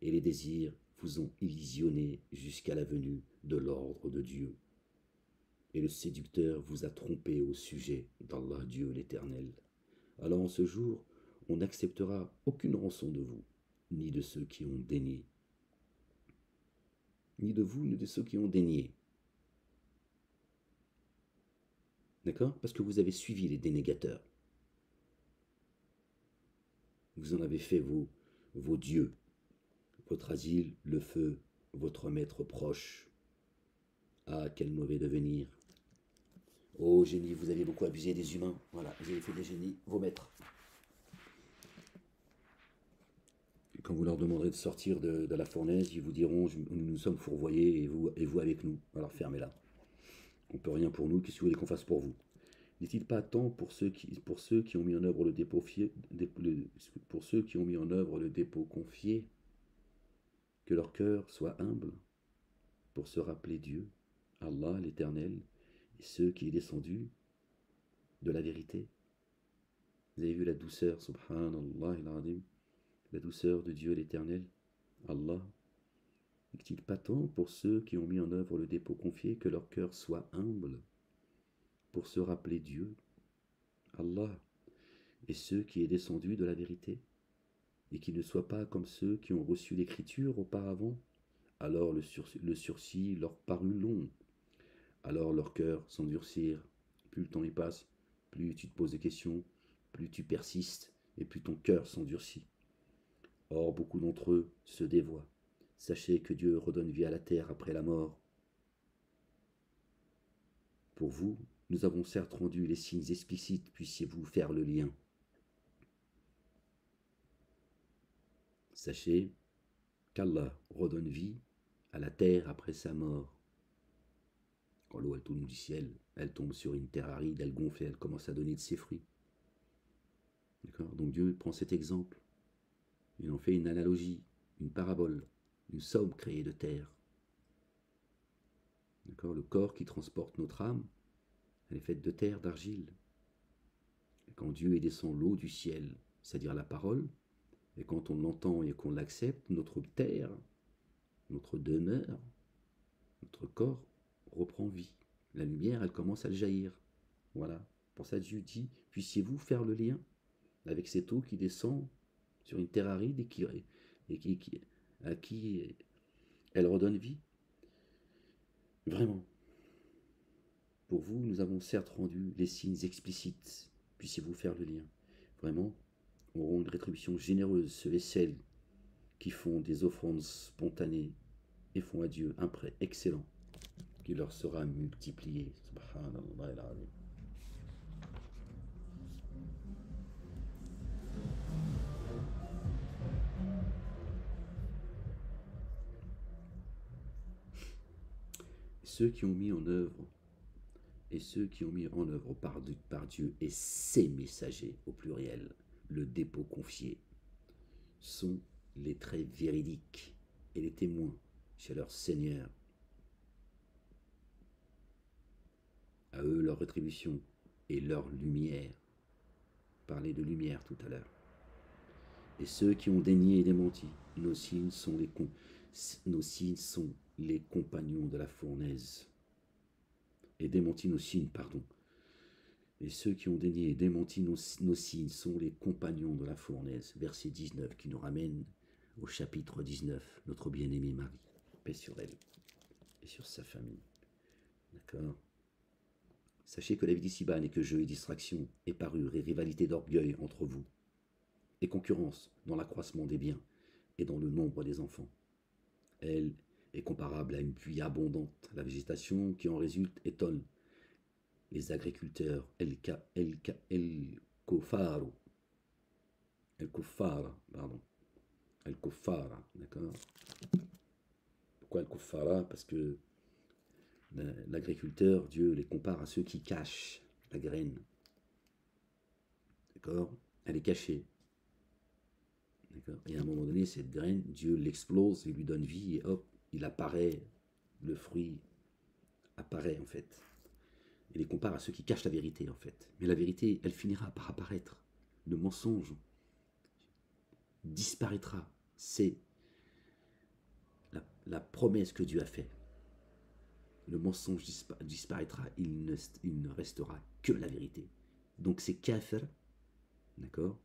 et les désirs vous ont illusionné jusqu'à la venue de l'ordre de Dieu. Et le séducteur vous a trompé au sujet d'Allah Dieu l'Éternel. Alors en ce jour, on n'acceptera aucune rançon de vous, ni de ceux qui ont dénié. Ni de vous, ni de ceux qui ont dénié. D'accord? Parce que vous avez suivi les dénégateurs. Vous en avez fait vos dieux, votre asile, le feu, votre maître proche. Ah, quel mauvais devenir! Oh, génie, vous avez beaucoup abusé des humains. Voilà, vous avez fait des génies, vos maîtres. Et quand vous leur demanderez de sortir de la fournaise, ils vous diront, nous sommes fourvoyés et vous avec nous. Alors fermez-la. On ne peut rien pour nous, qu'est-ce que vous voulez qu'on fasse pour vous? N'est-il pas temps pour ceux qui ont mis en œuvre le dépôt confié, que leur cœur soit humble, pour se rappeler Dieu, Allah l'Éternel, et ceux qui est descendu de la vérité? Vous avez vu la douceur, subhanallah al-azim, la douceur de Dieu l'Éternel, Allah? N'est-il pas temps pour ceux qui ont mis en œuvre le dépôt confié, que leur cœur soit humble, pour se rappeler Dieu, Allah, et ceux qui est descendu de la vérité, et qui ne soient pas comme ceux qui ont reçu l'écriture auparavant? Alors le sursis leur parut long, alors leur cœur s'endurcirent. Plus le temps y passe, plus tu te poses des questions, plus tu persistes, et plus ton cœur s'endurcit. Or beaucoup d'entre eux se dévoient. Sachez que Dieu redonne vie à la terre après la mort. Pour vous, nous avons certes rendu les signes explicites, puissiez-vous faire le lien. Sachez qu'Allah redonne vie à la terre après sa mort. Quand l'eau elle tombe du ciel, elle tombe sur une terre aride, elle gonfle et elle commence à donner de ses fruits. D'accord? Donc Dieu prend cet exemple, il en fait une analogie, une parabole. Nous sommes créés de terre. D'accord? Le corps qui transporte notre âme, elle est faite de terre, d'argile. Quand Dieu descend l'eau du ciel, c'est-à-dire la parole, et quand on l'entend et qu'on l'accepte, notre terre, notre demeure, notre corps reprend vie. La lumière, elle commence à jaillir. Voilà. Pour ça, Dieu dit, puissiez-vous faire le lien avec cette eau qui descend sur une terre aride à qui elle redonne vie. Vraiment. Pour vous, nous avons certes rendu les signes explicites. Puissiez-vous faire le lien. Vraiment, auront une rétribution généreuse ceux et celles qui font des offrandes spontanées et font à Dieu un prêt excellent qui leur sera multiplié. Subhanallah. Ceux qui ont mis en œuvre par Dieu et ses messagers au pluriel, le dépôt confié, sont les traits véridiques et les témoins chez leur Seigneur. À eux leur rétribution et leur lumière. Parler de lumière tout à l'heure. Et ceux qui ont dénié et démenti, nos signes sont les compagnons de la fournaise. Et démenti nos signes, pardon. Et ceux qui ont dénié et démenti nos signes sont les compagnons de la fournaise. Verset 19 qui nous ramène au chapitre 19, notre bien-aimée Marie. Paix sur elle et sur sa famille. D'accord. Sachez que la vie d'ici-bas n'est que jeu et distraction, et parure et rivalité d'orgueil entre vous, et concurrence dans l'accroissement des biens et dans le nombre des enfants. Elle est comparable à une pluie abondante. La végétation qui en résulte étonne les agriculteurs. El Kofara, d'accord. Pourquoi El Kofara? Parce que l'agriculteur, Dieu les compare à ceux qui cachent la graine. D'accord. Elle est cachée. D'accord. Et à un moment donné, cette graine, Dieu l'explose et lui donne vie, et hop, il apparaît, le fruit apparaît en fait. Il les compare à ceux qui cachent la vérité en fait. Mais la vérité, elle finira par apparaître. Le mensonge disparaîtra. C'est la promesse que Dieu a faite. Le mensonge disparaîtra. Il ne restera que la vérité. Donc c'est kafir, d'accord,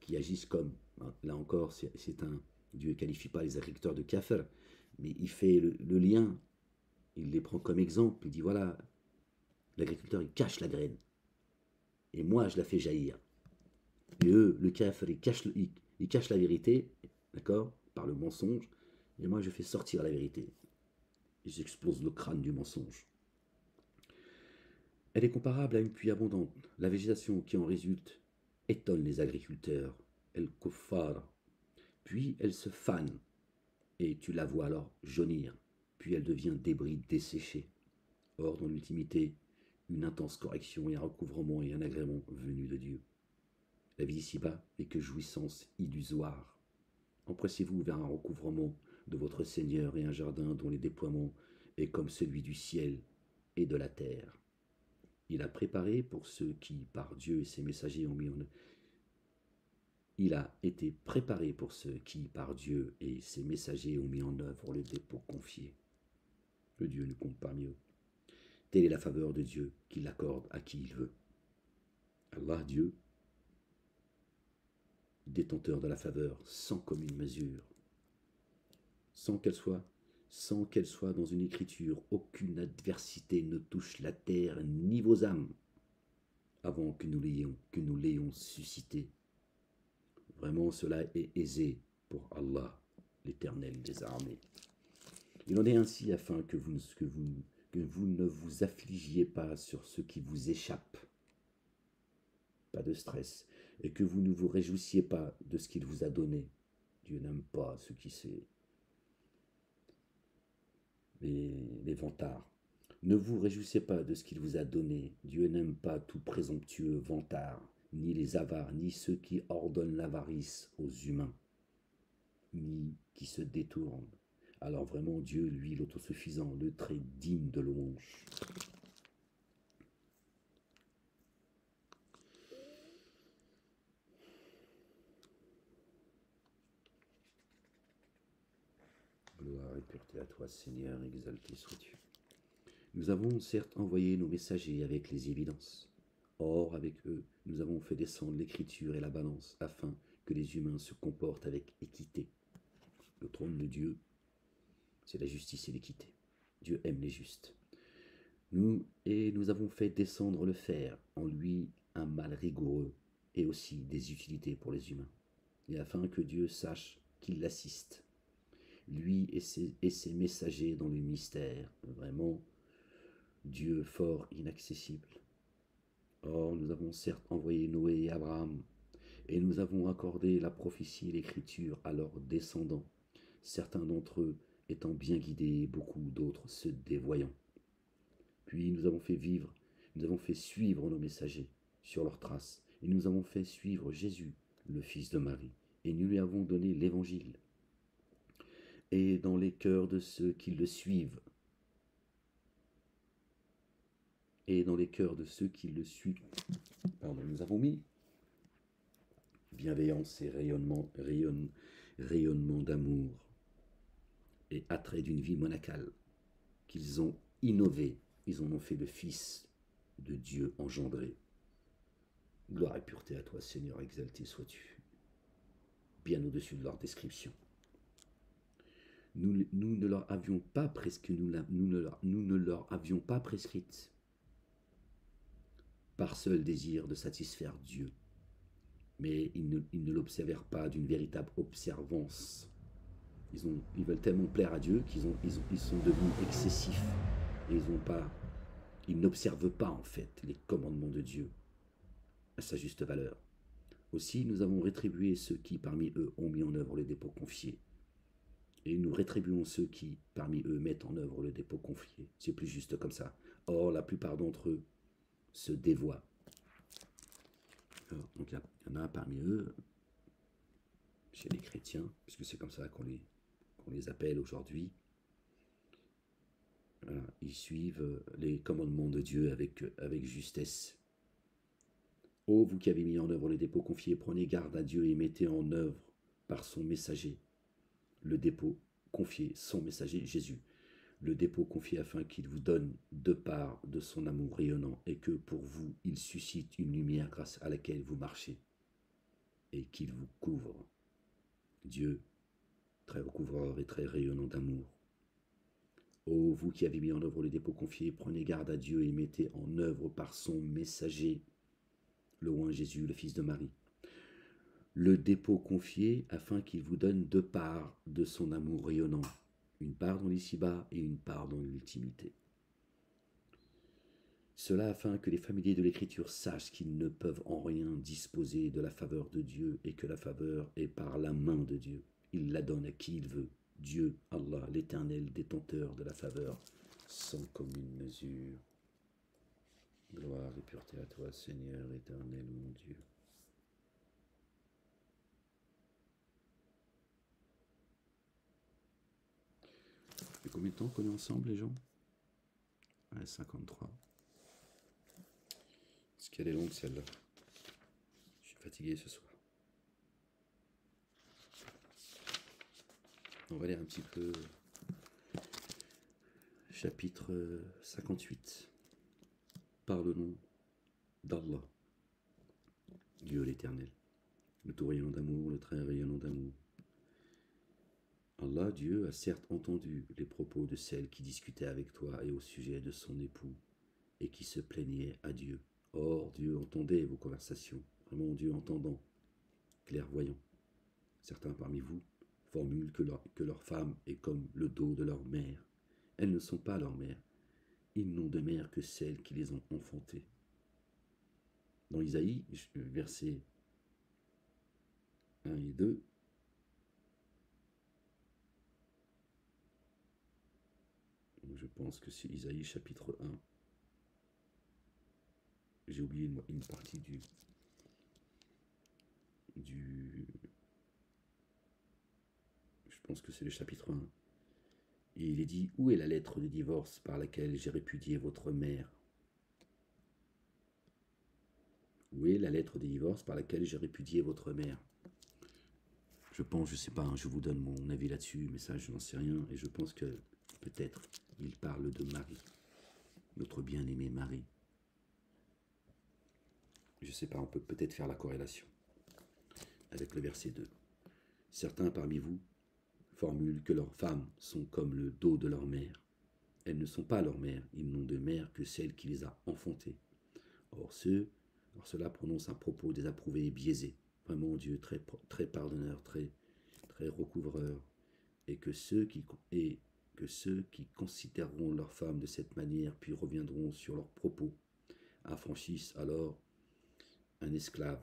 qui agissent comme, là encore, c'est un, Dieu ne qualifie pas les agriculteurs de kafir, mais il fait le lien, il les prend comme exemple, il dit voilà, l'agriculteur il cache la graine, et moi je la fais jaillir. Et eux, le kafir, il cache la vérité, d'accord, par le mensonge, et moi je fais sortir la vérité. Ils explosent le crâne du mensonge. Elle est comparable à une pluie abondante. La végétation qui en résulte étonne les agriculteurs. Elle kuffar. Puis elle se fane, et tu la vois alors jaunir. Puis elle devient débris desséché. Or, dans l'ultimité, une intense correction et un recouvrement et un agrément venus de Dieu. La vie ici-bas n'est que jouissance illusoire. Empressez-vous vers un recouvrement de votre Seigneur et un jardin dont les déploiements est comme celui du ciel et de la terre. Il a préparé pour ceux qui, par Dieu et ses messagers, ont mis en œuvre. Il a été préparé pour ceux qui, par Dieu et ses messagers, ont mis en œuvre le dépôt confié. Que Dieu ne compte parmi eux. Telle est la faveur de Dieu qu'il accorde à qui il veut. Allah, Dieu, détenteur de la faveur, sans commune mesure, sans qu'elle soit dans une écriture, aucune adversité ne touche la terre ni vos âmes avant que nous l'ayons suscité. Vraiment, cela est aisé pour Allah, l'Éternel des armées. Il en est ainsi afin que vous ne vous affligiez pas sur ce qui vous échappe. Pas de stress. Et que vous ne vous réjouissiez pas de ce qu'il vous a donné. Dieu n'aime pas ce qui c'est les vantards. Ne vous réjouissez pas de ce qu'il vous a donné. Dieu n'aime pas tout présomptueux vantard, ni les avares, ni ceux qui ordonnent l'avarice aux humains, ni qui se détournent. Alors vraiment, Dieu, lui, l'autosuffisant, le très digne de louange. et pureté à toi, Seigneur, exalté sois-tu. Nous avons certes envoyé nos messagers avec les évidences. Or, avec eux, nous avons fait descendre l'écriture et la balance, afin que les humains se comportent avec équité. Le trône de Dieu, c'est la justice et l'équité. Dieu aime les justes. Nous avons fait descendre le fer, en lui un mal rigoureux, et aussi des utilités pour les humains, et afin que Dieu sache qu'il l'assiste, lui et ses messagers dans le mystère, vraiment Dieu fort inaccessible. Or, nous avons certes envoyé Noé et Abraham, et nous avons accordé la prophétie et l'écriture à leurs descendants, certains d'entre eux étant bien guidés, beaucoup d'autres se dévoyant. Puis nous avons fait suivre nos messagers sur leurs traces, et nous avons fait suivre Jésus, le fils de Marie, et nous lui avons donné l'évangile. Et dans les cœurs de ceux qui le suivent, nous avons mis bienveillance et rayonnement d'amour et attrait d'une vie monacale qu'ils ont innové. Ils en ont fait le Fils de Dieu engendré. Gloire et pureté à toi, Seigneur, exalté sois-tu, bien au-dessus de leur description. Nous ne leur avions pas prescrite par seul désir de satisfaire Dieu, mais ils ne l'observèrent pas d'une véritable observance. Ils veulent tellement plaire à Dieu qu'ils sont devenus excessifs, et ils n'observent pas en fait les commandements de Dieu à sa juste valeur. Aussi, nous avons rétribué ceux qui parmi eux ont mis en œuvre le dépôt confié, et nous rétribuons ceux qui parmi eux mettent en œuvre le dépôt confié. C'est plus juste comme ça. Or, la plupart d'entre eux se dévoient. Alors, donc il y en a parmi eux, chez les chrétiens, puisque c'est comme ça qu'on les appelle aujourd'hui. Voilà, ils suivent les commandements de Dieu avec justesse. Ô vous qui avez mis en œuvre le dépôt confié, prenez garde à Dieu et mettez en œuvre par son messager le dépôt confié, son messager Jésus, le dépôt confié afin qu'il vous donne de part de son amour rayonnant et que pour vous il suscite une lumière grâce à laquelle vous marchez et qu'il vous couvre. Dieu, très recouvreur et très rayonnant d'amour. Ô vous qui avez mis en œuvre le dépôt confié, prenez garde à Dieu et mettez en œuvre par son messager le oint Jésus, le fils de Marie, le dépôt confié afin qu'il vous donne deux parts de son amour rayonnant, une part dans l'ici-bas et une part dans l'intimité. Cela afin que les familiers de l'Écriture sachent qu'ils ne peuvent en rien disposer de la faveur de Dieu et que la faveur est par la main de Dieu. Il la donne à qui il veut. Dieu, Allah, l'Éternel, détenteur de la faveur, sans commune mesure. Gloire et pureté à toi, Seigneur éternel, mon Dieu. Ça fait combien de temps qu'on est ensemble, les gens? Ouais, 53. Est-ce qu'elle est longue, celle-là? Je suis fatigué ce soir. On va lire un petit peu chapitre 58. Par le nom d'Allah, Dieu l'Éternel, le tout rayonnant d'amour, le très rayonnant d'amour. Allah, Dieu, a certes entendu les propos de celle qui discutait avec toi et au sujet de son époux, et qui se plaignait à Dieu. Or, Dieu entendait vos conversations, vraiment Dieu entendant, clairvoyant. Certains parmi vous formulent que leur femme est comme le dos de leur mère. Elles ne sont pas leur mère. Ils n'ont de mère que celles qui les ont enfantées. Dans Isaïe, versets 1 et 2, je pense que c'est Isaïe chapitre 1. J'ai oublié une partie du je pense que c'est le chapitre 1. Et il est dit, où est la lettre de divorce par laquelle j'ai répudié votre mère? Où est la lettre de divorce par laquelle j'ai répudié votre mère? Je pense, je sais pas, hein, je vous donne mon avis là-dessus, mais ça, je n'en sais rien. Et je pense que peut-être il parle de Marie, notre bien-aimée Marie. Je sais pas, on peut peut-être faire la corrélation avec le verset 2. Certains parmi vous formulent que leurs femmes sont comme le dos de leur mère. Elles ne sont pas leur mère, ils n'ont de mère que celle qui les a enfantées. Or cela prononce un propos désapprouvé et biaisé. Vraiment Dieu très pardonneur, très recouvreur, et que ceux qui considéreront leurs femmes de cette manière puis reviendront sur leurs propos affranchissent alors un esclave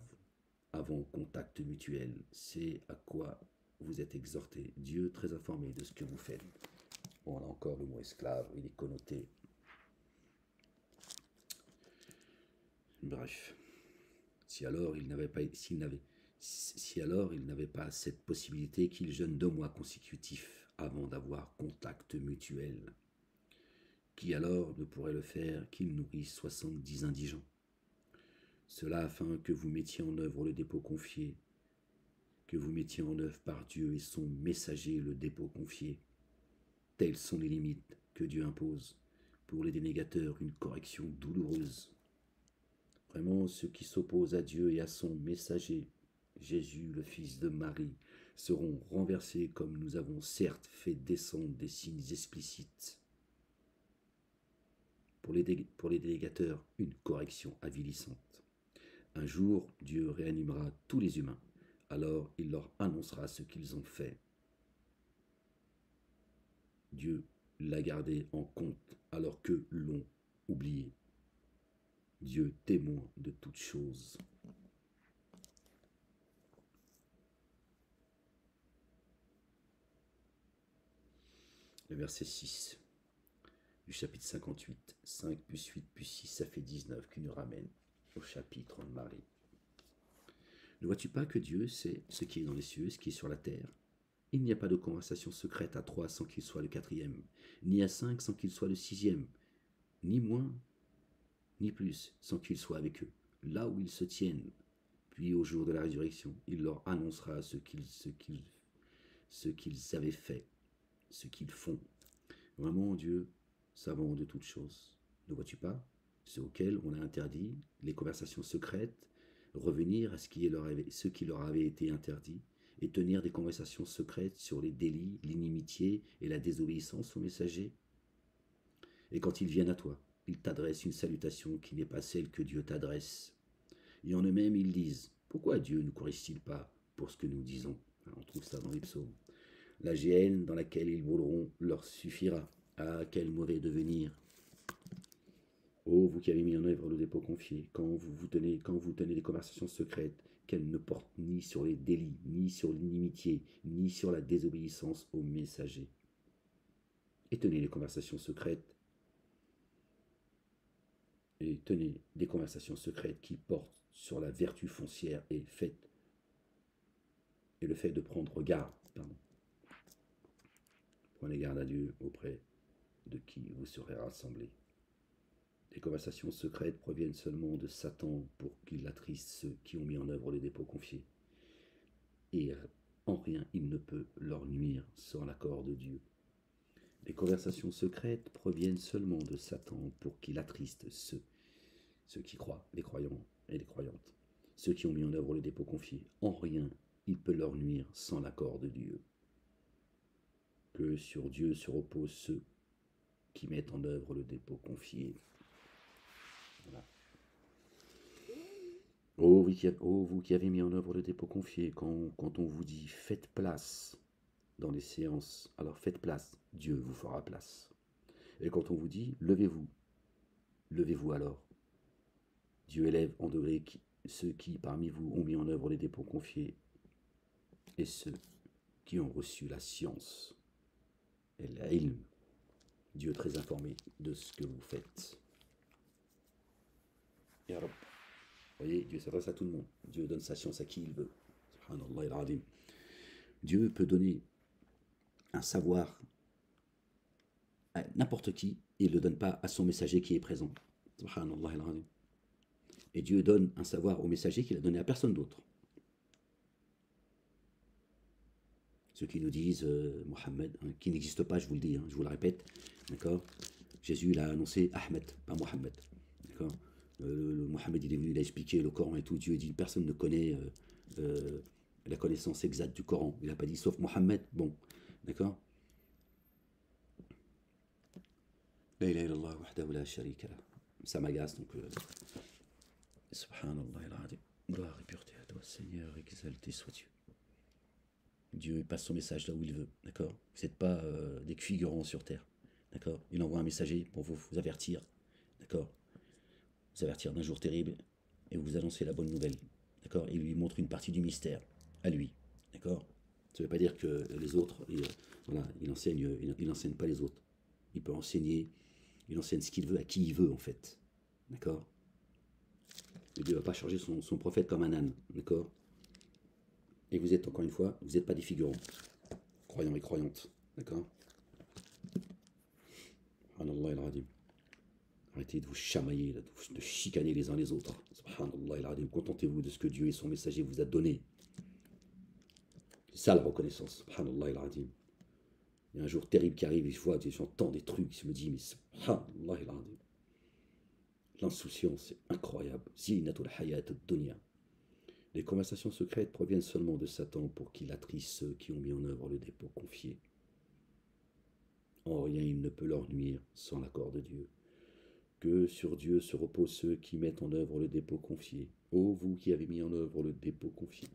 avant contact mutuel. C'est à quoi vous êtes exhortés. Dieu très informé de ce que vous faites. Bon, là encore, le mot esclave, il est connoté. Bref. Si alors il n'avait pas cette possibilité qu'il jeûne 2 mois consécutifs avant d'avoir contact mutuel, qui alors ne pourrait le faire qu'il nourrisse 70 indigents? Cela afin que vous mettiez en œuvre le dépôt confié, que vous mettiez en œuvre par Dieu et son messager le dépôt confié. Telles sont les limites que Dieu impose. Pour les dénégateurs, une correction douloureuse. Vraiment, ceux qui s'opposent à Dieu et à son messager, Jésus, le fils de Marie, seront renversés comme nous avons certes fait descendre des signes explicites. Pour les délégateurs, une correction avilissante. Un jour, Dieu réanimera tous les humains. Alors il leur annoncera ce qu'ils ont fait. Dieu l'a gardé en compte alors que l'ont oublié. Dieu témoin de toutes choses. Le verset 6 du chapitre 58, 5 plus 8 plus 6, ça fait 19, qui nous ramène au chapitre de Marie. Ne vois-tu pas que Dieu sait ce qui est dans les cieux, ce qui est sur la terre? Il n'y a pas de conversation secrète à 3 sans qu'il soit le 4e, ni à 5 sans qu'il soit le 6e, ni moins, ni plus, sans qu'il soit avec eux, là où ils se tiennent. Puis au jour de la résurrection, il leur annoncera ce qu'ils avaient fait, ce qu'ils font. Vraiment, Dieu, savant de toutes choses. Ne vois-tu pas? Ceux auxquels on a interdit les conversations secrètes, revenir à ce qui leur avait été interdit, et tenir des conversations secrètes sur les délits, l'inimitié et la désobéissance aux messagers. Et quand ils viennent à toi, ils t'adressent une salutation qui n'est pas celle que Dieu t'adresse. Et en eux-mêmes, ils disent, pourquoi Dieu ne corrige-t-il pas pour ce que nous disons? On trouve ça dans les psaumes. La géhenne dans laquelle ils brûleront leur suffira. Ah, quel mauvais devenir! Oh, vous qui avez mis en œuvre le dépôt confié, quand vous tenez des conversations secrètes, qu'elles ne portent ni sur les délits, ni sur l'inimitié, ni sur la désobéissance aux messagers. Et tenez les conversations secrètes, et tenez des conversations secrètes qui portent sur la vertu foncière et le fait de prendre garde. Prenez garde à Dieu auprès de qui vous serez rassemblés. Les conversations secrètes proviennent seulement de Satan pour qu'il attriste ceux qui ont mis en œuvre les dépôts confiés. Et en rien il ne peut leur nuire sans l'accord de Dieu. Les conversations secrètes proviennent seulement de Satan pour qu'il attriste ceux qui croient, les croyants et les croyantes, ceux qui ont mis en œuvre les dépôts confiés. En rien il peut leur nuire sans l'accord de Dieu. Que sur Dieu se reposent ceux qui mettent en œuvre le dépôt confié. Voilà. Oh, vous qui avez mis en œuvre le dépôt confié, quand on vous dit faites place dans les séances, alors faites place, Dieu vous fera place. Et quand on vous dit levez-vous, levez-vous alors. Dieu élève en degré ceux qui parmi vous ont mis en œuvre les dépôts confiés et ceux qui ont reçu la science et l'ilm. Dieu très informé de ce que vous faites. Et alors, vous voyez, Dieu s'adresse à tout le monde. Dieu donne sa science à qui il veut. Subhanallah al-Azim. Dieu peut donner un savoir à n'importe qui et il ne le donne pas à son messager qui est présent. Subhanallah al-Azim. Et Dieu donne un savoir au messager qu'il a donné à personne d'autre. Ceux qui nous disent Mohammed, hein, qui n'existe pas, je vous le dis, hein, je vous le répète, d'accord. Jésus, il a annoncé Ahmed, pas Mohammed, d'accord. Mohammed, il est venu, il a expliqué le Coran et tout. Dieu dit, personne ne connaît la connaissance exacte du Coran. Il n'a pas dit sauf Mohammed, bon, d'accord. La ilaha illallah wahdahu la sharika lah. Ça m'agace, donc subhanallah al-azim. Gloire et pureté à toi, Seigneur, exalté sois-tu. Dieu passe son message là où il veut, d'accord. Vous n'êtes pas des figurants sur terre, d'accord. Il envoie un messager pour vous avertir, d'accord. Vous avertir d'un jour terrible et vous annoncer la bonne nouvelle, d'accord. Il lui montre une partie du mystère à lui, d'accord. Ça ne veut pas dire que les autres, voilà, il enseigne pas les autres. Il peut enseigner, il enseigne ce qu'il veut à qui il veut en fait, d'accord. Et Dieu ne va pas charger son prophète comme un âne, d'accord. Et vous êtes, encore une fois, vous n'êtes pas des figurants, croyants et croyantes, d'accord. Subhanallah al-Azim. Arrêtez de vous chamailler, de chicaner les uns les autres. Subhanallah al-Azim. Contentez-vous de ce que Dieu et son messager vous a donné. C'est ça la reconnaissance. Subhanallah al-Azim. Il y a un jour terrible qui arrive et j'entends des trucs, je me dis, mais subhanallah al-Azim. L'insouciance, c'est incroyable. Zinatul hayat ad-dunya. Les conversations secrètes proviennent seulement de Satan pour qu'il attriste ceux qui ont mis en œuvre le dépôt confié. En rien il ne peut leur nuire sans l'accord de Dieu. Que sur Dieu se reposent ceux qui mettent en œuvre le dépôt confié. Ô vous qui avez mis en œuvre le dépôt confié.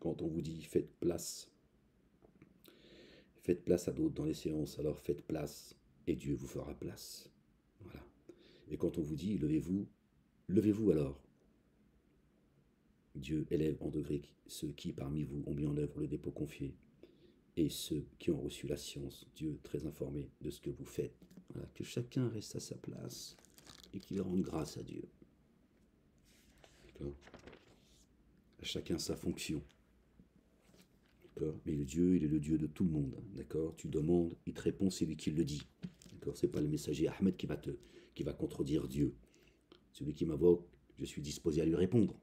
Quand on vous dit faites place à d'autres dans les séances, alors faites place et Dieu vous fera place. Voilà. Et quand on vous dit levez-vous, levez-vous alors. Dieu élève en degré ceux qui parmi vous ont mis en œuvre le dépôt confié et ceux qui ont reçu la science, Dieu très informé de ce que vous faites. Voilà, que chacun reste à sa place et qu'il rende grâce à Dieu. D'accord. À chacun sa fonction. D'accord. Mais le Dieu, il est le Dieu de tout le monde. D'accord. Tu demandes, il te répond, c'est lui qui le dit. D'accord. C'est pas le messager Ahmed qui va contredire Dieu. Celui qui m'invoque, je suis disposé à lui répondre.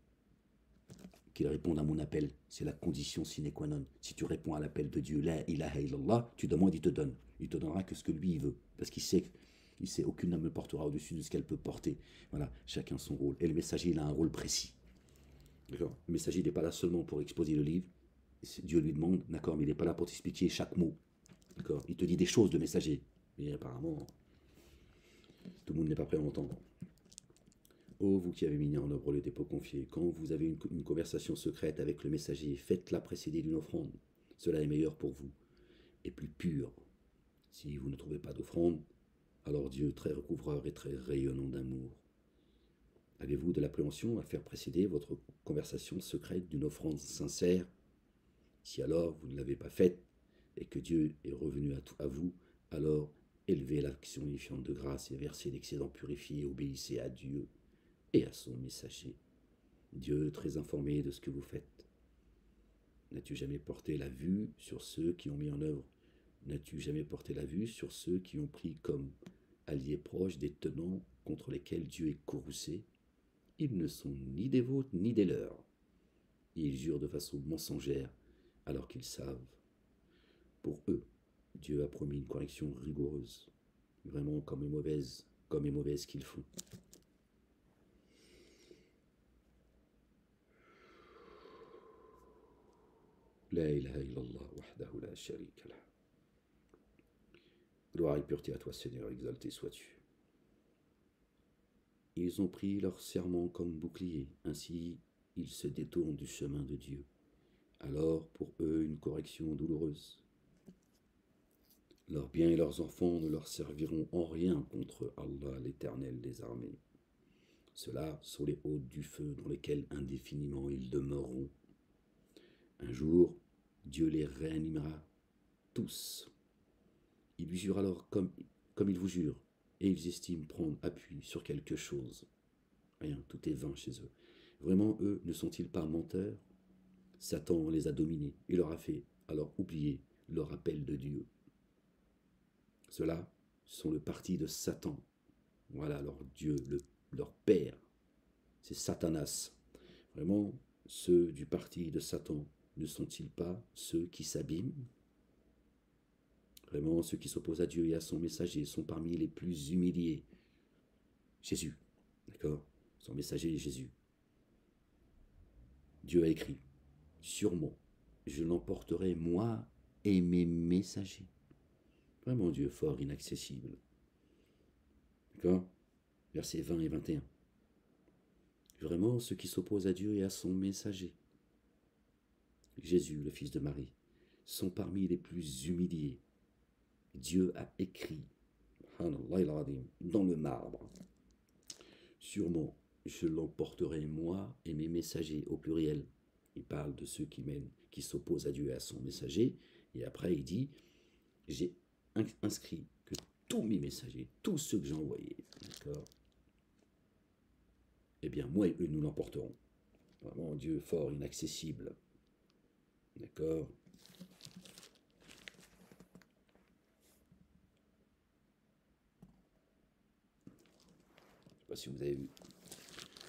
Qu'il réponde à mon appel, c'est la condition sine qua non. Si tu réponds à l'appel de Dieu, la ilaha illallah, tu demandes, il te donne. Il te donnera que ce que lui il veut, parce qu'il sait aucune âme ne portera au-dessus de ce qu'elle peut porter. Voilà, chacun son rôle. Et le messager, il a un rôle précis. D'accord. Le messager n'est pas là seulement pour exposer le livre. Dieu lui demande, d'accord, mais il n'est pas là pour t'expliquer chaque mot. D'accord. Il te dit des choses de messager, mais apparemment, tout le monde n'est pas prêt à entendre. Ô vous qui avez mis en œuvre le dépôt confié, quand vous avez une conversation secrète avec le messager, faites-la précéder d'une offrande. Cela est meilleur pour vous et plus pur. Si vous ne trouvez pas d'offrande, alors Dieu, très recouvreur et très rayonnant d'amour. Avez-vous de l'appréhension à faire précéder votre conversation secrète d'une offrande sincère? Si alors vous ne l'avez pas faite et que Dieu est revenu à vous, alors élevez l'action unifiante de grâce et versez l'excédent purifié, obéissez à Dieu et à son messager. Dieu très informé de ce que vous faites. N'as-tu jamais porté la vue sur ceux qui ont mis en œuvre? N'as-tu jamais porté la vue sur ceux qui ont pris comme alliés proches des tenants contre lesquels Dieu est courroucé? Ils ne sont ni des vôtres ni des leurs. Ils jurent de façon mensongère alors qu'ils savent. Pour eux, Dieu a promis une correction rigoureuse, vraiment comme est mauvaise qu'ils font. La ilaha illallah wahdahu la sharika lah. Gloire et pureté à toi, Seigneur, exalté sois-tu. Ils ont pris leur serment comme bouclier, ainsi ils se détournent du chemin de Dieu. Alors pour eux une correction douloureuse. Leurs biens et leurs enfants ne leur serviront en rien contre Allah, l'Éternel des armées. Ceux-là sont les hôtes du feu dans lesquels indéfiniment ils demeureront. Un jour, Dieu les réanimera tous. Ils lui jurent alors comme ils vous jurent, et ils estiment prendre appui sur quelque chose. Rien, tout est vain chez eux. Vraiment, eux, ne sont-ils pas menteurs? Satan les a dominés et leur a fait alors oublier leur appel de Dieu. Ceux-là sont le parti de Satan. Voilà leur Dieu, leur père. C'est Satanas. Vraiment, ceux du parti de Satan ne sont-ils pas ceux qui s'abîment? Vraiment, ceux qui s'opposent à Dieu et à son messager sont parmi les plus humiliés. Jésus, d'accord? Son messager est Jésus. Dieu a écrit, sûrement, je l'emporterai moi et mes messagers. Vraiment Dieu fort, inaccessible. D'accord? Versets 20 et 21. Vraiment ceux qui s'opposent à Dieu et à son messager, Jésus, le fils de Marie, sont parmi les plus humiliés. Dieu a écrit, dans le marbre, sûrement je l'emporterai moi et mes messagers, au pluriel. Il parle de ceux qui s'opposent à Dieu et à son messager, et après il dit, j'ai inscrit que tous mes messagers, tous ceux que j'ai envoyés, d'accord, eh bien moi et eux nous l'emporterons. Vraiment Dieu fort, inaccessible, d'accord. Je ne sais pas si vous avez vu.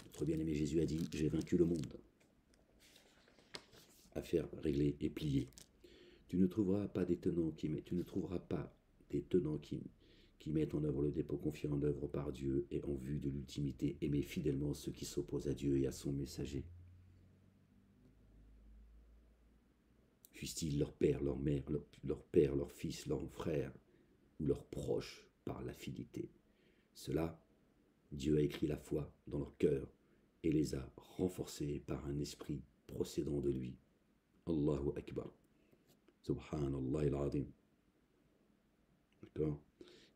Notre bien-aimé Jésus a dit, j'ai vaincu le monde. Affaire réglée et pliée. Tu ne trouveras pas des tenants qui mettent en œuvre le dépôt confié en œuvre par Dieu et en vue de l'ultimité, aimer fidèlement ceux qui s'opposent à Dieu et à son messager. Fussent-ils leur père, leur mère, leur père, leur fils, leur frère ou leurs proches par l'affinité. Cela, Dieu a écrit la foi dans leur cœur et les a renforcés par un esprit procédant de lui. Allahu Akbar. Subhanallah al-Azim. D'accord?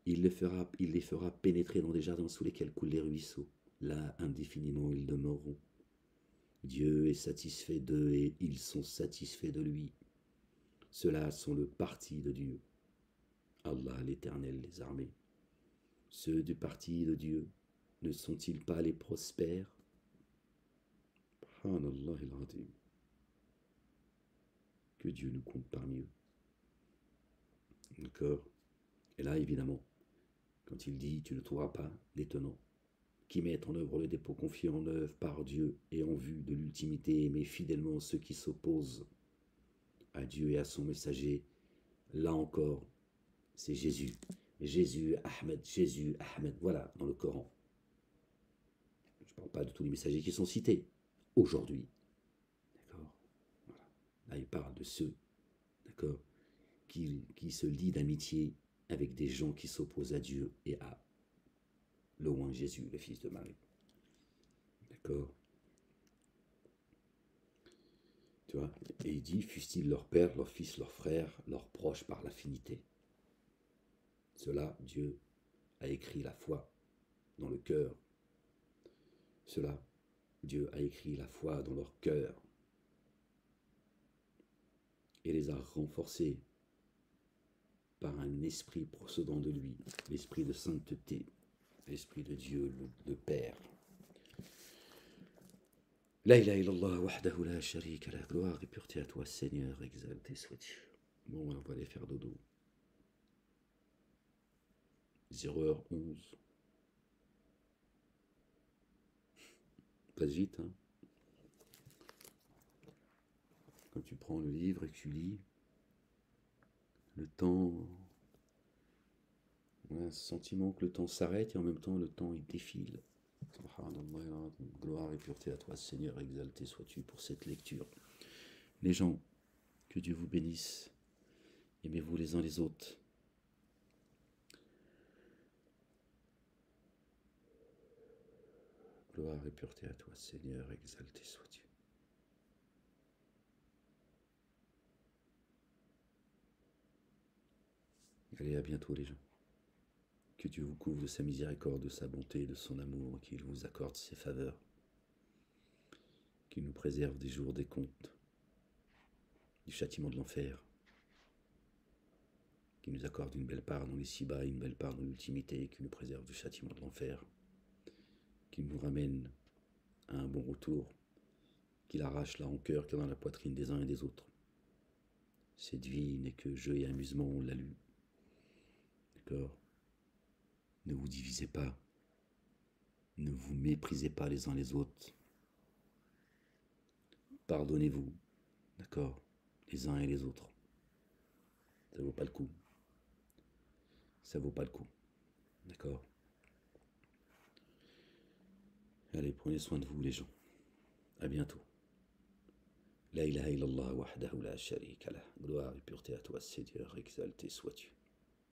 Il les fera pénétrer dans des jardins sous lesquels coulent les ruisseaux. Là, indéfiniment, ils demeureront. Dieu est satisfait d'eux et ils sont satisfaits de lui. Ceux-là sont le parti de Dieu. Allah, l'Éternel des armées. Ceux du parti de Dieu, ne sont-ils pas les prospères? Subhanallah al-Azim. Que Dieu nous compte parmi eux. D'accord? Et là, évidemment, quand il dit « Tu ne trouveras pas d'étonnant qui mettent en œuvre le dépôt confié en œuvre par Dieu et en vue de l'ultimité, mais fidèlement ceux qui s'opposent à Dieu et à son messager », là encore, c'est Jésus. Jésus, Ahmed, voilà, dans le Coran. Je ne parle pas de tous les messagers qui sont cités aujourd'hui. D'accord? Voilà. Là, il parle de ceux, d'accord, qui se lient d'amitié avec des gens qui s'opposent à Dieu et à loin Jésus, le fils de Marie. D'accord? Tu vois? Et il dit, fussent-ils leur père, leur fils, leur frère, leurs proches par l'affinité. Cela, Dieu a écrit la foi dans le cœur. Cela, Dieu a écrit la foi dans leur cœur et les a renforcés par un esprit procédant de lui, l'esprit de sainteté, l'esprit de Dieu, le Père. La ilaha illallah wahdahu la sharika la, gloire et pureté à toi Seigneur, exalté sois-tu. Bon, on va aller faire dodo. 0h11. Passe vite, hein. Quand tu prends le livre et que tu lis, le temps, on a un sentiment que le temps s'arrête et en même temps le temps il défile. Gloire et pureté à toi Seigneur, exalté sois-tu pour cette lecture. Les gens, que Dieu vous bénisse, aimez-vous les uns les autres. Gloire et pureté à toi Seigneur, exalté sois-tu. Allez, à bientôt les gens. Que Dieu vous couvre de sa miséricorde, de sa bonté, de son amour, qu'il vous accorde ses faveurs, qu'il nous préserve des jours des comptes, du châtiment de l'enfer, qu'il nous accorde une belle part dans les ci-bas, une belle part dans l'ultimité, qu'il nous préserve du châtiment de l'enfer, qu'il nous ramène à un bon retour, qu'il arrache la rancœur qu'il y a dans la poitrine des uns et des autres. Cette vie n'est que jeu et amusement, on l'a lu. D'accord? Ne vous divisez pas, ne vous méprisez pas les uns les autres. Pardonnez-vous, D'accord? Les uns et les autres. Ça vaut pas le coup. Ça vaut pas le coup. D'accord? Allez, prenez soin de vous, les gens. À bientôt. La ilaha illallah wahdahu la sharika lah. Gloire et pureté à toi, Seigneur, exalté sois-tu.